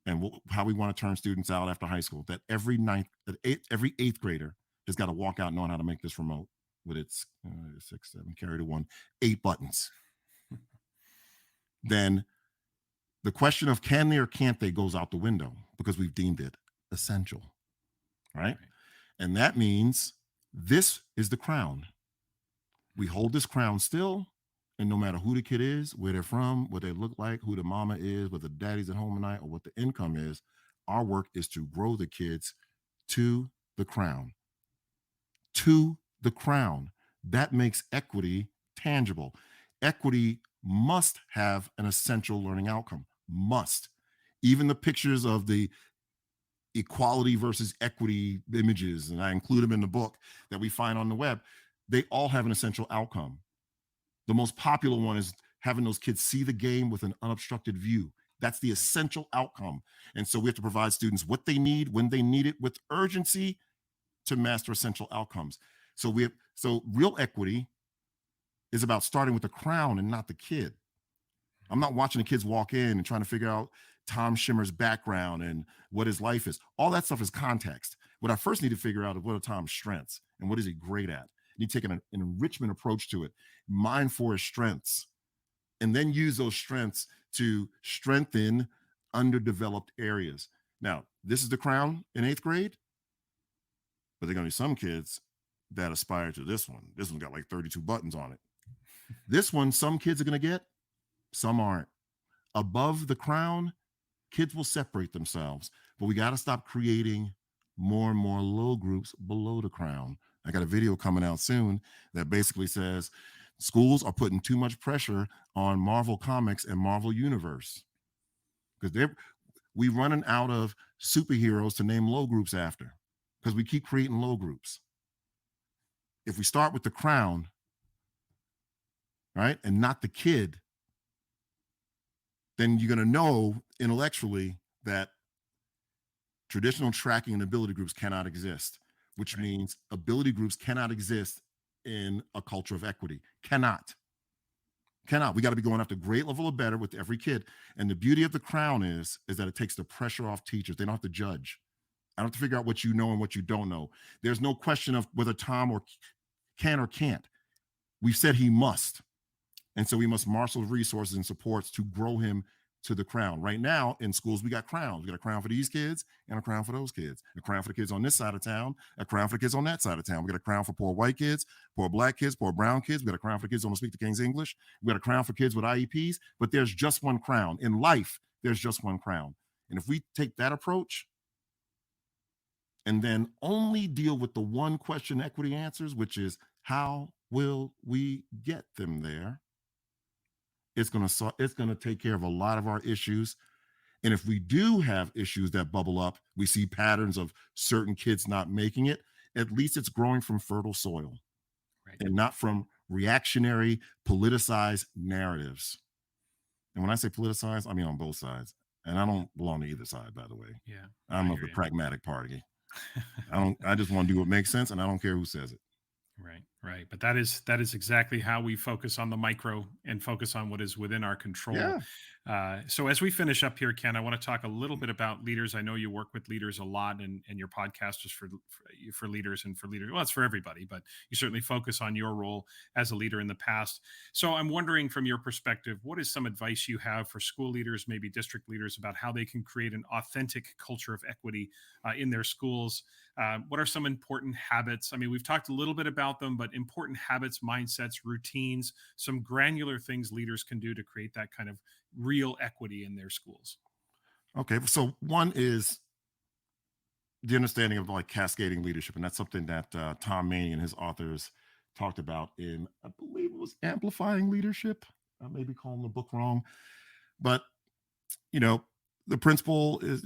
and how we want to turn students out after high school, that every 8th grader has got to walk out knowing how to make this remote with its 6, 7, carry to 1, 8 buttons. Then the question of can they or can't they goes out the window because we've deemed it essential, right? And that means this is the crown. We hold this crown still, and no matter who the kid is, where they're from, what they look like, who the mama is, whether the daddy's at home or not, or what the income is, our work is to grow the kids to the crown. To the crown. That makes equity tangible. Equity must have an essential learning outcome. Must. Even the pictures of the equality versus equity images, and I include them in the book that we find on the web, they all have an essential outcome. The most popular one is having those kids see the game with an unobstructed view. That's the essential outcome. And so we have to provide students what they need, when they need it, with urgency to master essential outcomes. So real equity is about starting with the crown and not the kid. I'm not watching the kids walk in and trying to figure out Tom Schimmer's background and what his life is. All that stuff is context. What I first need to figure out is what are Tom's strengths and what is he great at. You need to take an enrichment approach to it, mine for his strengths, and then use those strengths to strengthen underdeveloped areas. Now, this is the crown in 8th grade, but there are going to be some kids that aspire to this one. This one's got like 32 buttons on it. This one, some kids are going to get, some aren't. Above the crown, kids will separate themselves, but we got to stop creating more and more low groups below the crown. I got a video coming out soon that basically says schools are putting too much pressure on Marvel Comics and Marvel Universe because we running out of superheroes to name low groups after because we keep creating low groups. If we start with the crown, right, and not the kid, then you're going to know intellectually that traditional tracking and ability groups cannot exist, which means ability groups cannot exist in a culture of equity. Cannot. We got to be going after great level or better with every kid. And the beauty of the crown is that it takes the pressure off teachers. They don't have to judge. I don't have to figure out what you know and what you don't know. There's no question of whether Tom can or can't. We've said he must. And so we must marshal resources and supports to grow him to the crown. Right now in schools, we got crowns. We got a crown for these kids and a crown for those kids. A crown for the kids on this side of town, a crown for the kids on that side of town. We got a crown for poor white kids, poor black kids, poor brown kids. We got a crown for kids who don't speak the King's English. We got a crown for kids with IEPs, but there's just one crown. In life, there's just one crown. And if we take that approach and then only deal with the one question equity answers, which is how will we get them there? It's going to take care of a lot of our issues. And if we do have issues that bubble up, we see patterns of certain kids not making it, at least it's growing from fertile soil, right, and not from reactionary, politicized narratives. And when I say politicized, I mean on both sides. And I don't belong to either side, by the way. Yeah, I'm of the pragmatic party. I just want to do what makes sense, and I don't care who says it. Right. But that is exactly how we focus on the micro and focus on what is within our control. Yeah. So as we finish up here, Ken, I want to talk a little bit about leaders. I know you work with leaders a lot, and your podcast is for leaders and for leaders. Well, it's for everybody, but you certainly focus on your role as a leader in the past. So I'm wondering, from your perspective, what is some advice you have for school leaders, maybe district leaders, about how they can create an authentic culture of equity in their schools? What are some important habits? I mean, we've talked a little bit about them, but important habits, mindsets, routines, some granular things leaders can do to create that kind of real equity in their schools. Okay, so one is the understanding of like cascading leadership, and that's something that Tom Maney and his authors talked about in, I believe it was Amplifying Leadership. I may be calling the book wrong, but the principal is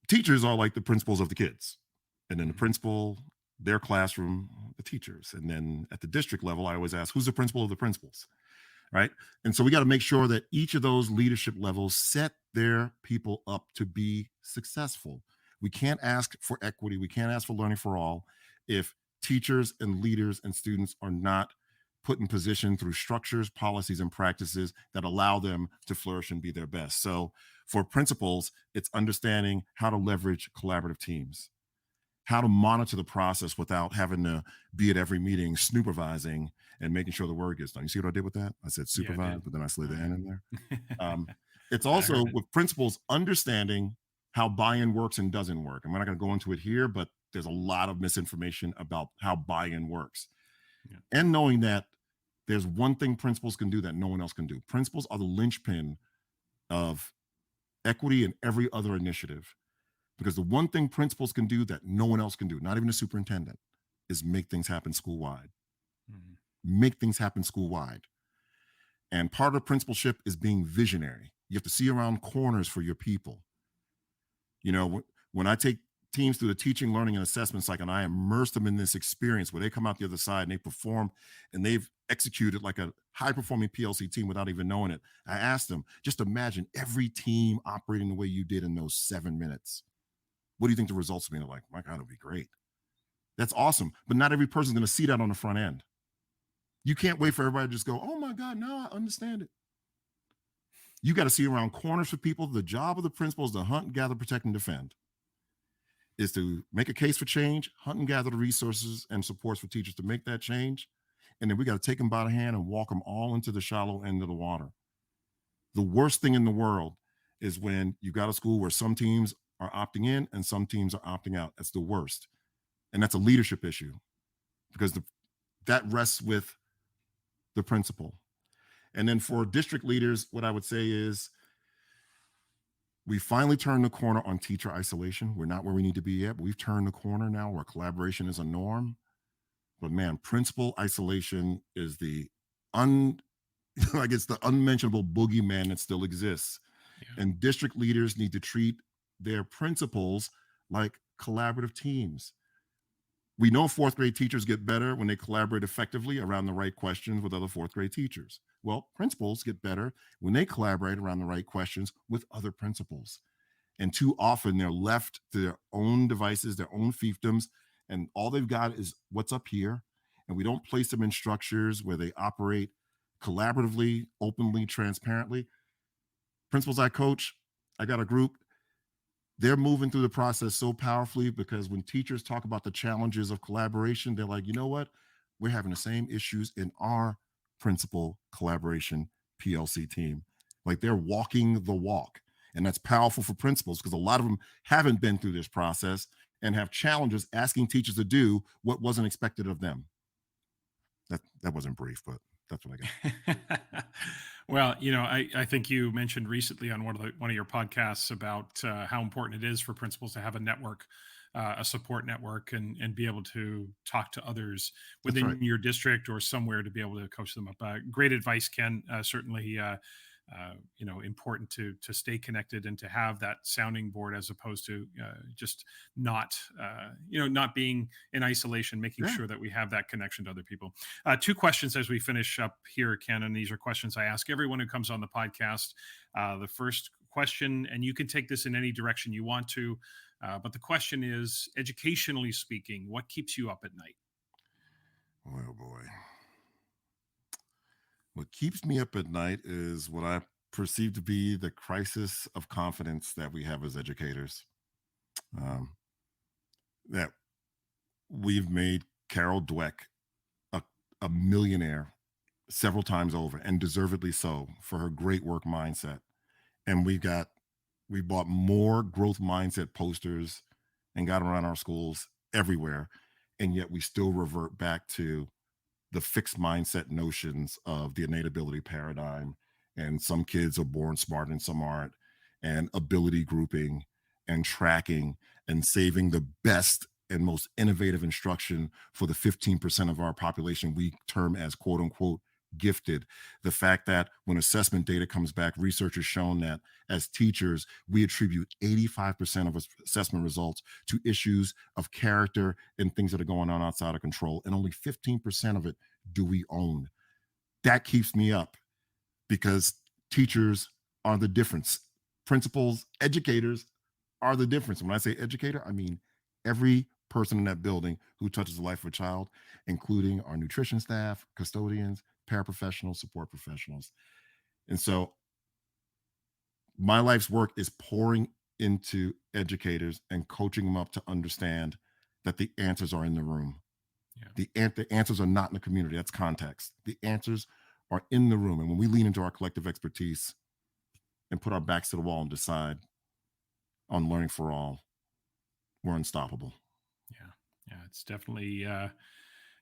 teachers are like the principals of the kids, and then the principal, their classroom, the teachers, and then at the district level, I always ask, who's the principal of the principals? Right. And so we got to make sure that each of those leadership levels set their people up to be successful. We can't ask for equity. We can't ask for learning for all if teachers and leaders and students are not put in position through structures, policies, and practices that allow them to flourish and be their best. So for principals, it's understanding how to leverage collaborative teams, how to monitor the process without having to be at every meeting supervising and making sure the word gets done. You see what I did with that? I said supervise, but then I slid the N in there. It's also with principals understanding how buy-in works and doesn't work. And we're not going to go into it here, but there's a lot of misinformation about how buy-in works. Yeah. And knowing that there's one thing principals can do that no one else can do. Principals are the linchpin of equity and every other initiative. Because the one thing principals can do that no one else can do, not even the superintendent, is make things happen school-wide. Mm-hmm. Make things happen school-wide. And part of principalship is being visionary. You have to see around corners for your people. When I take teams through the teaching, learning, and assessment cycle, and I immerse them in this experience where they come out the other side and they perform and they've executed like a high-performing PLC team without even knowing it. I ask them, just imagine every team operating the way you did in those 7 minutes. What do you think the results will be? They're like, my God, it'll be great. That's awesome. But not every person's going to see that on the front end. You can't wait for everybody to just go, oh my God, now I understand it. You got to see around corners for people. The job of the principal is to hunt, gather, protect, and defend. is to make a case for change, hunt and gather the resources and supports for teachers to make that change. And then we got to take them by the hand and walk them all into the shallow end of the water. The worst thing in the world is when you got a school where some teams are opting in and some teams are opting out. That's the worst. And that's a leadership issue because that rests with the principal. And then for district leaders, what I would say is we finally turned the corner on teacher isolation. We're not where we need to be yet, but we've turned the corner now where collaboration is a norm. But man, principal isolation is the it's the unmentionable boogeyman that still exists. Yeah. And district leaders need to treat their principals like collaborative teams. We know fourth grade teachers get better when they collaborate effectively around the right questions with other fourth grade teachers. Well, principals get better when they collaborate around the right questions with other principals. And too often they're left to their own devices, their own fiefdoms, and all they've got is what's up here. And we don't place them in structures where they operate collaboratively, openly, transparently. Principals I coach, I got a group. They're moving through the process so powerfully because when teachers talk about the challenges of collaboration, they're like, you know what? We're having the same issues in our principal collaboration PLC team. Like they're walking the walk. And that's powerful for principals because a lot of them haven't been through this process and have challenges asking teachers to do what wasn't expected of them. That wasn't brief, but that's what I got. Well, I think you mentioned recently on one of your podcasts about how important it is for principals to have a network, a support network, and be able to talk to others within your district or somewhere to be able to coach them up. Great advice, Ken. Certainly, important to stay connected and to have that sounding board as opposed to just not being in isolation, making sure that we have that connection to other people. Two questions as we finish up here, Ken, and these are questions I ask everyone who comes on the podcast. The first question, and you can take this in any direction you want to, but the question is, educationally speaking, what keeps you up at night? Oh boy. What keeps me up at night is what I perceive to be the crisis of confidence that we have as educators. That we've made Carol Dweck a millionaire several times over, and deservedly so, for her great work mindset. And we bought more growth mindset posters and got them around our schools everywhere. And yet we still revert back to the fixed mindset notions of the innate ability paradigm. And some kids are born smart and some aren't, and ability grouping and tracking and saving the best and most innovative instruction for the 15% of our population we term as quote unquote gifted. The fact that when assessment data comes back, research has shown that as teachers, we attribute 85% of assessment results to issues of character and things that are going on outside of control, and only 15% of it do we own. That keeps me up because teachers are the difference. Principals, educators are the difference. When I say educator, I mean every person in that building who touches the life of a child, including our nutrition staff, custodians, paraprofessionals, support professionals. And so my life's work is pouring into educators and coaching them up to understand that the answers are in the room. Yeah. The answers are not in the community. That's context. The answers are in the room. And when we lean into our collective expertise and put our backs to the wall and decide on learning for all, we're unstoppable. Yeah, it's definitely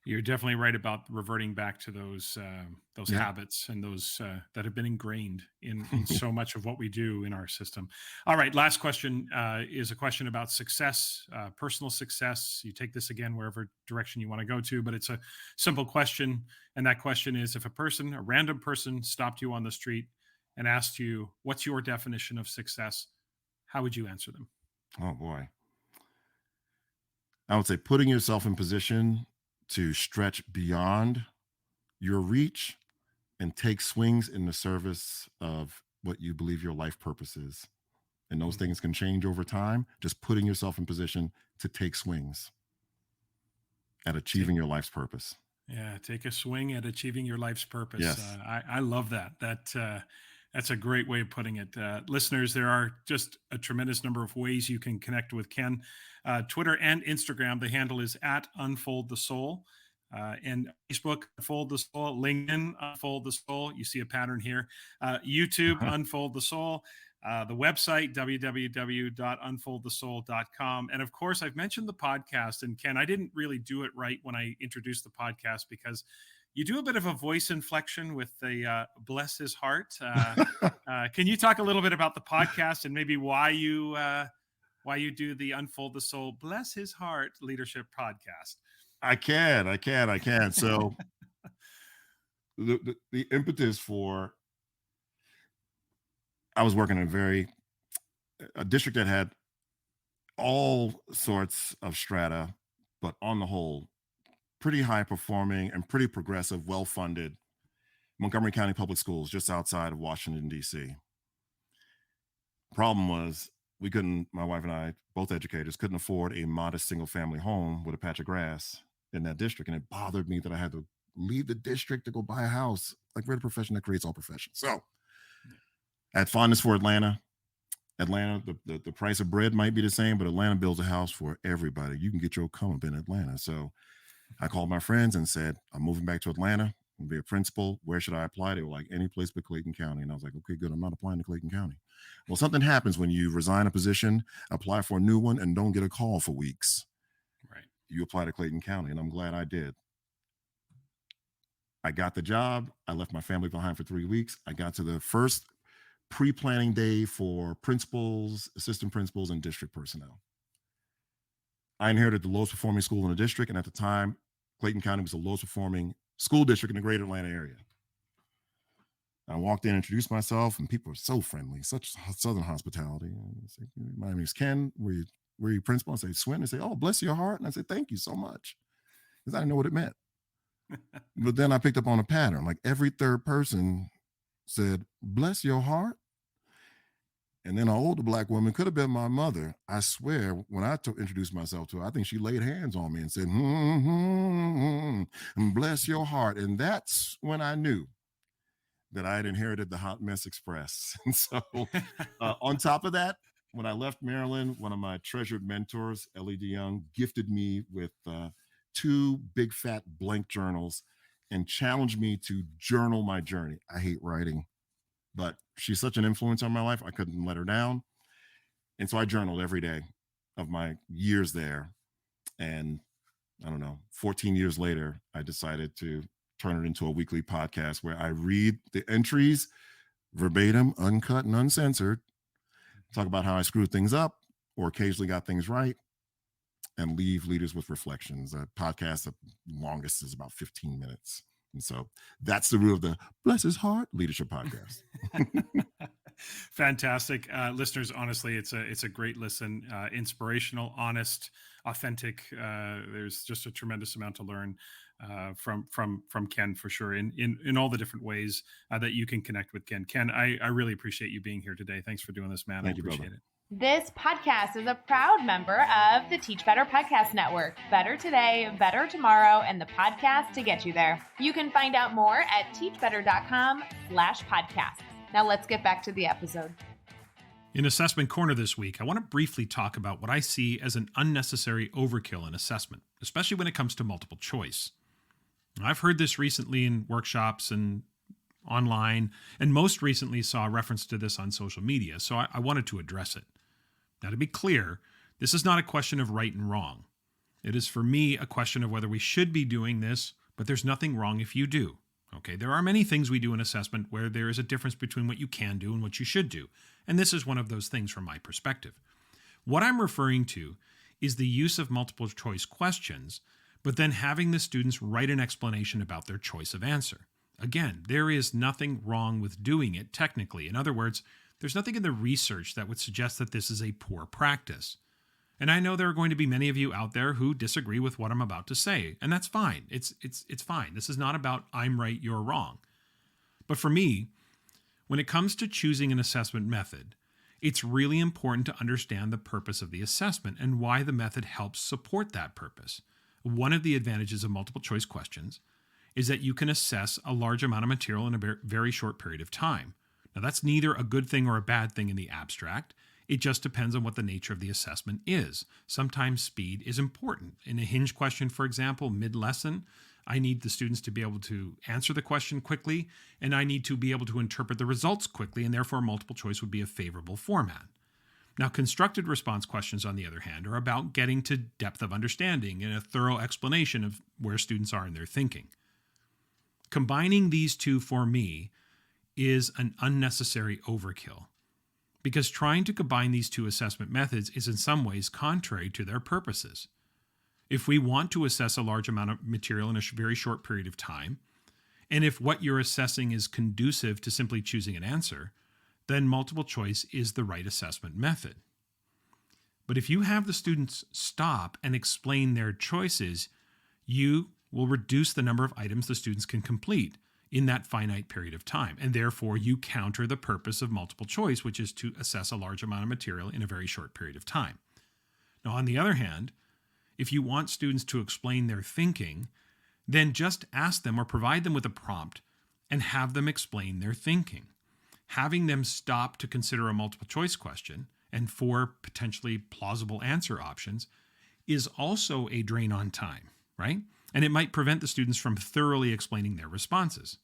you're definitely right about reverting back to those habits and those that have been ingrained in so much of what we do in our system. All right, last question is a question about success, personal success. You take this again wherever direction you want to go to, but it's a simple question, and that question is: if a random person, stopped you on the street and asked you, "What's your definition of success?" how would you answer them? Oh boy. I would say putting yourself in position to stretch beyond your reach and take swings in the service of what you believe your life purpose is. And those things can change over time. Just putting yourself in position to take swings at achieving your life's purpose. Yeah, take a swing at achieving your life's purpose. Yes. I love that. That's a great way of putting it. Listeners, there are just a tremendous number of ways you can connect with Ken. Twitter and Instagram, the handle is at Unfold the Soul. And Facebook, Unfold the Soul. LinkedIn, Unfold the Soul. You see a pattern here. YouTube, Unfold the Soul. The website, www.unfoldthesoul.com. And of course, I've mentioned the podcast. And Ken, I didn't really do it right when I introduced the podcast because you do a bit of a voice inflection with the bless his heart. Can you talk a little bit about the podcast and maybe why you do the Unfold the Soul, bless his heart leadership podcast? I can. So the impetus for, I was working in a district that had all sorts of strata, but on the whole, pretty high performing and pretty progressive, well-funded Montgomery County Public Schools just outside of Washington, D.C. Problem was, my wife and I, both educators, couldn't afford a modest single-family home with a patch of grass in that district. And it bothered me that I had to leave the district to go buy a house. Like, we're the profession that creates all professions. So I had fondness for Atlanta. The price of bread might be the same, but Atlanta builds a house for everybody. You can get your come up in Atlanta. So I called my friends and said, I'm moving back to Atlanta. I'll be a principal. Where should I apply? They were like, any place but Clayton County. And I was like, okay, good. I'm not applying to Clayton County. Well, something happens when you resign a position, apply for a new one, and don't get a call for weeks. Right. You apply to Clayton County, and I'm glad I did. I got the job. I left my family behind for 3 weeks. I got to the first pre-planning day for principals, assistant principals, and district personnel. I inherited the lowest performing school in the district, and at the time, Clayton County was the lowest performing school district in the greater Atlanta area. I walked in, introduced myself, and people were so friendly, such Southern hospitality. And I said, my name is Ken. Were you principal? I say, Swin. They say, oh, bless your heart. And I said, thank you so much. Because I didn't know what it meant. But then I picked up on a pattern. Like, every third person said, bless your heart. And then an older Black woman, could have been my mother. I swear, when I introduced myself to her, I think she laid hands on me and said, bless your heart. And that's when I knew that I had inherited the Hot Mess Express. And so on top of that, when I left Maryland, one of my treasured mentors, Ellie DeYoung, gifted me with 2 big fat blank journals and challenged me to journal my journey. I hate writing, but she's such an influence on my life, I couldn't let her down. And so I journaled every day of my years there. And I don't know, 14 years later, I decided to turn it into a weekly podcast where I read the entries verbatim, uncut and uncensored, talk about how I screwed things up or occasionally got things right, and leave leaders with reflections. A podcast, the longest is about 15 minutes. And so that's the root of the Bless His Heart Leadership Podcast. Fantastic. Listeners, honestly, it's a great listen, inspirational, honest, authentic. There's just a tremendous amount to learn from Ken, for sure, in all the different ways that you can connect with Ken. Ken, I really appreciate you being here today. Thanks for doing this, man. Thank I appreciate it. This podcast is a proud member of the Teach Better Podcast Network. Better today, better tomorrow, and the podcast to get you there. You can find out more at teachbetter.com/podcast. Now let's get back to the episode. In Assessment Corner this week, I want to briefly talk about what I see as an unnecessary overkill in assessment, especially when it comes to multiple choice. I've heard this recently in workshops and online, and most recently saw a reference to this on social media, so I wanted to address it. Now, to be clear, this is not a question of right and wrong. It is, for me, a question of whether we should be doing this, but there's nothing wrong if you do. Okay, there are many things we do in assessment where there is a difference between what you can do and what you should do, and this is one of those things from my perspective. What I'm referring to is the use of multiple choice questions, but then having the students write an explanation about their choice of answer. Again, there is nothing wrong with doing it technically. In other words, there's nothing in the research that would suggest that this is a poor practice. And I know there are going to be many of you out there who disagree with what I'm about to say, and that's fine. It's fine. This is not about I'm right, you're wrong. But for me, when it comes to choosing an assessment method, it's really important to understand the purpose of the assessment and why the method helps support that purpose. One of the advantages of multiple choice questions is that you can assess a large amount of material in a very short period of time. Now, that's neither a good thing or a bad thing in the abstract. It just depends on what the nature of the assessment is. Sometimes speed is important. In a hinge question, for example, mid-lesson, I need the students to be able to answer the question quickly, and I need to be able to interpret the results quickly, and therefore multiple choice would be a favorable format. Now, constructed response questions, on the other hand, are about getting to depth of understanding and a thorough explanation of where students are in their thinking. Combining these two, for me, is an unnecessary overkill, because trying to combine these two assessment methods is in some ways contrary to their purposes. If we want to assess a large amount of material in a very short period of time, and if what you're assessing is conducive to simply choosing an answer, then multiple choice is the right assessment method. But if you have the students stop and explain their choices, you will reduce the number of items the students can complete in that finite period of time, and therefore you counter the purpose of multiple choice, which is to assess a large amount of material in a very short period of time. Now, on the other hand, if you want students to explain their thinking, then just ask them or provide them with a prompt and have them explain their thinking. Having them stop to consider a multiple choice question and 4 potentially plausible answer options is also a drain on time, right? And it might prevent the students from thoroughly explaining their responses.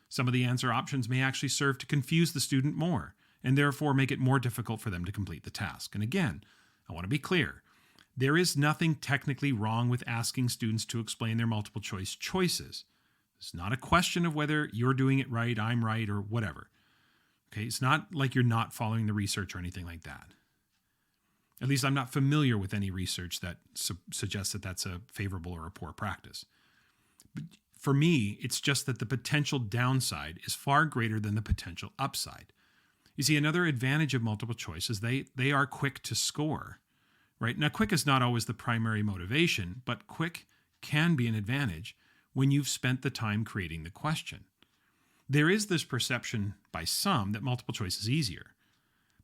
Some of the answer options may actually serve to confuse the student more and therefore make it more difficult for them to complete the task. And again, I want to be clear. There is nothing technically wrong with asking students to explain their multiple choice choices. It's not a question of whether you're doing it right, I'm right, or whatever. Okay, it's not like you're not following the research or anything like that. At least I'm not familiar with any research that suggests that that's a favorable or a poor practice. But for me, it's just that the potential downside is far greater than the potential upside. You see, another advantage of multiple choice is they are quick to score, right? Now, quick is not always the primary motivation, but quick can be an advantage when you've spent the time creating the question. There is this perception by some that multiple choice is easier,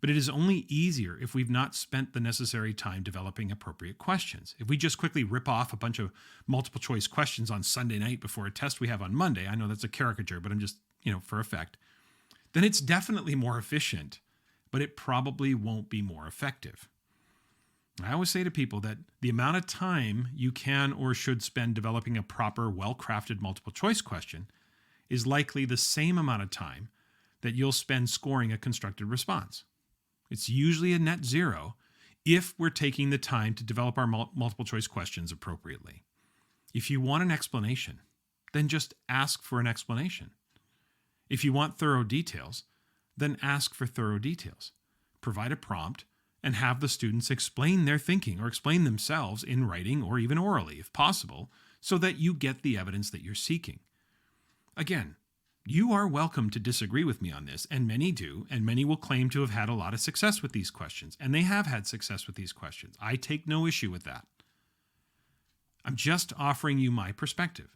but it is only easier if we've not spent the necessary time developing appropriate questions. If we just quickly rip off a bunch of multiple choice questions on Sunday night before a test we have on Monday, I know that's a caricature, but I'm just, for effect, then it's definitely more efficient, but it probably won't be more effective. I always say to people that the amount of time you can or should spend developing a proper, well-crafted multiple choice question is likely the same amount of time that you'll spend scoring a constructed response. It's usually a net zero if we're taking the time to develop our multiple choice questions appropriately. If you want an explanation, then just ask for an explanation. If you want thorough details, then ask for thorough details. Provide a prompt and have the students explain their thinking or explain themselves in writing or even orally, if possible, so that you get the evidence that you're seeking. Again, you are welcome to disagree with me on this, and many do, and many will claim to have had a lot of success with these questions, and they have had success with these questions. I take no issue with that. I'm just offering you my perspective,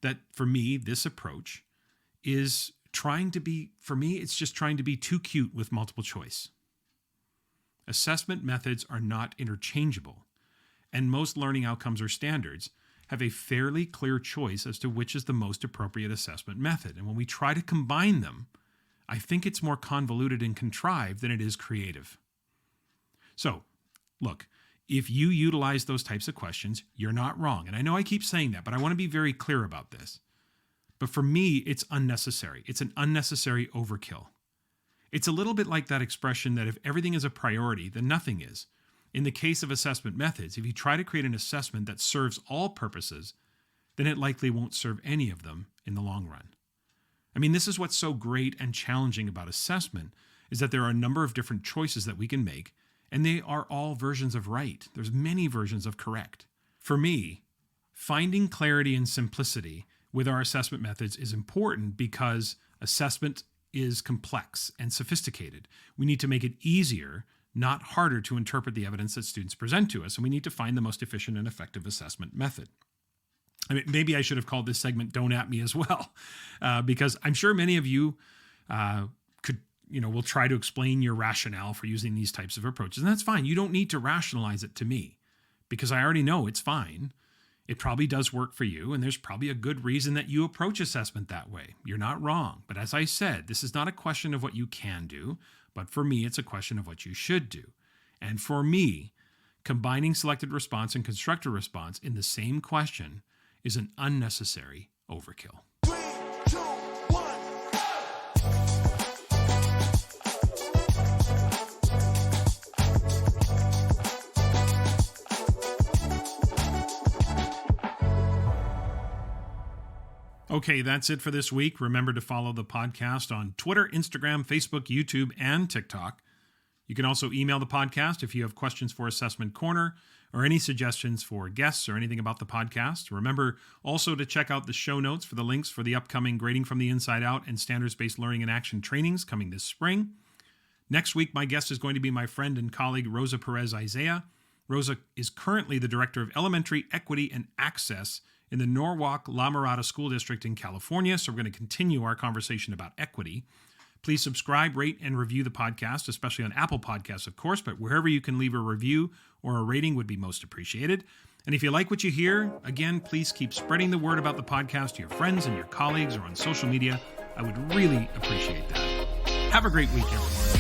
that for me, this approach is it's just trying to be too cute with multiple choice. Assessment methods are not interchangeable, and most learning outcomes or standards have a fairly clear choice as to which is the most appropriate assessment method. And when we try to combine them, I think it's more convoluted and contrived than it is creative. So, look, if you utilize those types of questions, you're not wrong. And I know I keep saying that, but I want to be very clear about this. But for me, it's unnecessary. It's an unnecessary overkill. It's a little bit like that expression that if everything is a priority, then nothing is. In the case of assessment methods, if you try to create an assessment that serves all purposes, then it likely won't serve any of them in the long run. I mean, this is what's so great and challenging about assessment, is that there are a number of different choices that we can make, and they are all versions of right. There's many versions of correct. For me, finding clarity and simplicity with our assessment methods is important because assessment is complex and sophisticated. We need to make it easier, not harder, to interpret the evidence that students present to us, and we need to find the most efficient and effective assessment method. I mean, maybe I should have called this segment "Don't At Me" as well, because I'm sure many of you will try to explain your rationale for using these types of approaches, and that's fine. You don't need to rationalize it to me, because I already know it's fine. It probably does work for you, and there's probably a good reason that you approach assessment that way. You're not wrong. But as I said, this is not a question of what you can do, but for me, it's a question of what you should do. And for me, combining selected response and constructed response in the same question is an unnecessary overkill. 3, 2, 1, Okay, that's it for this week. Remember to follow the podcast on Twitter, Instagram, Facebook, YouTube, and TikTok. You can also email the podcast if you have questions for Assessment Corner or any suggestions for guests or anything about the podcast. Remember also to check out the show notes for the links for the upcoming Grading from the Inside Out and Standards-Based Learning and Action trainings coming this spring. Next week, my guest is going to be my friend and colleague, Rosa Perez-Isaiah. Rosa is currently the Director of Elementary Equity and Access in the Norwalk-La Mirada School District in California, so we're going to continue our conversation about equity. Please subscribe, rate, and review the podcast, especially on Apple Podcasts, of course, but wherever you can leave a review or a rating would be most appreciated. And if you like what you hear, again, please keep spreading the word about the podcast to your friends and your colleagues or on social media. I would really appreciate that. Have a great week, everyone.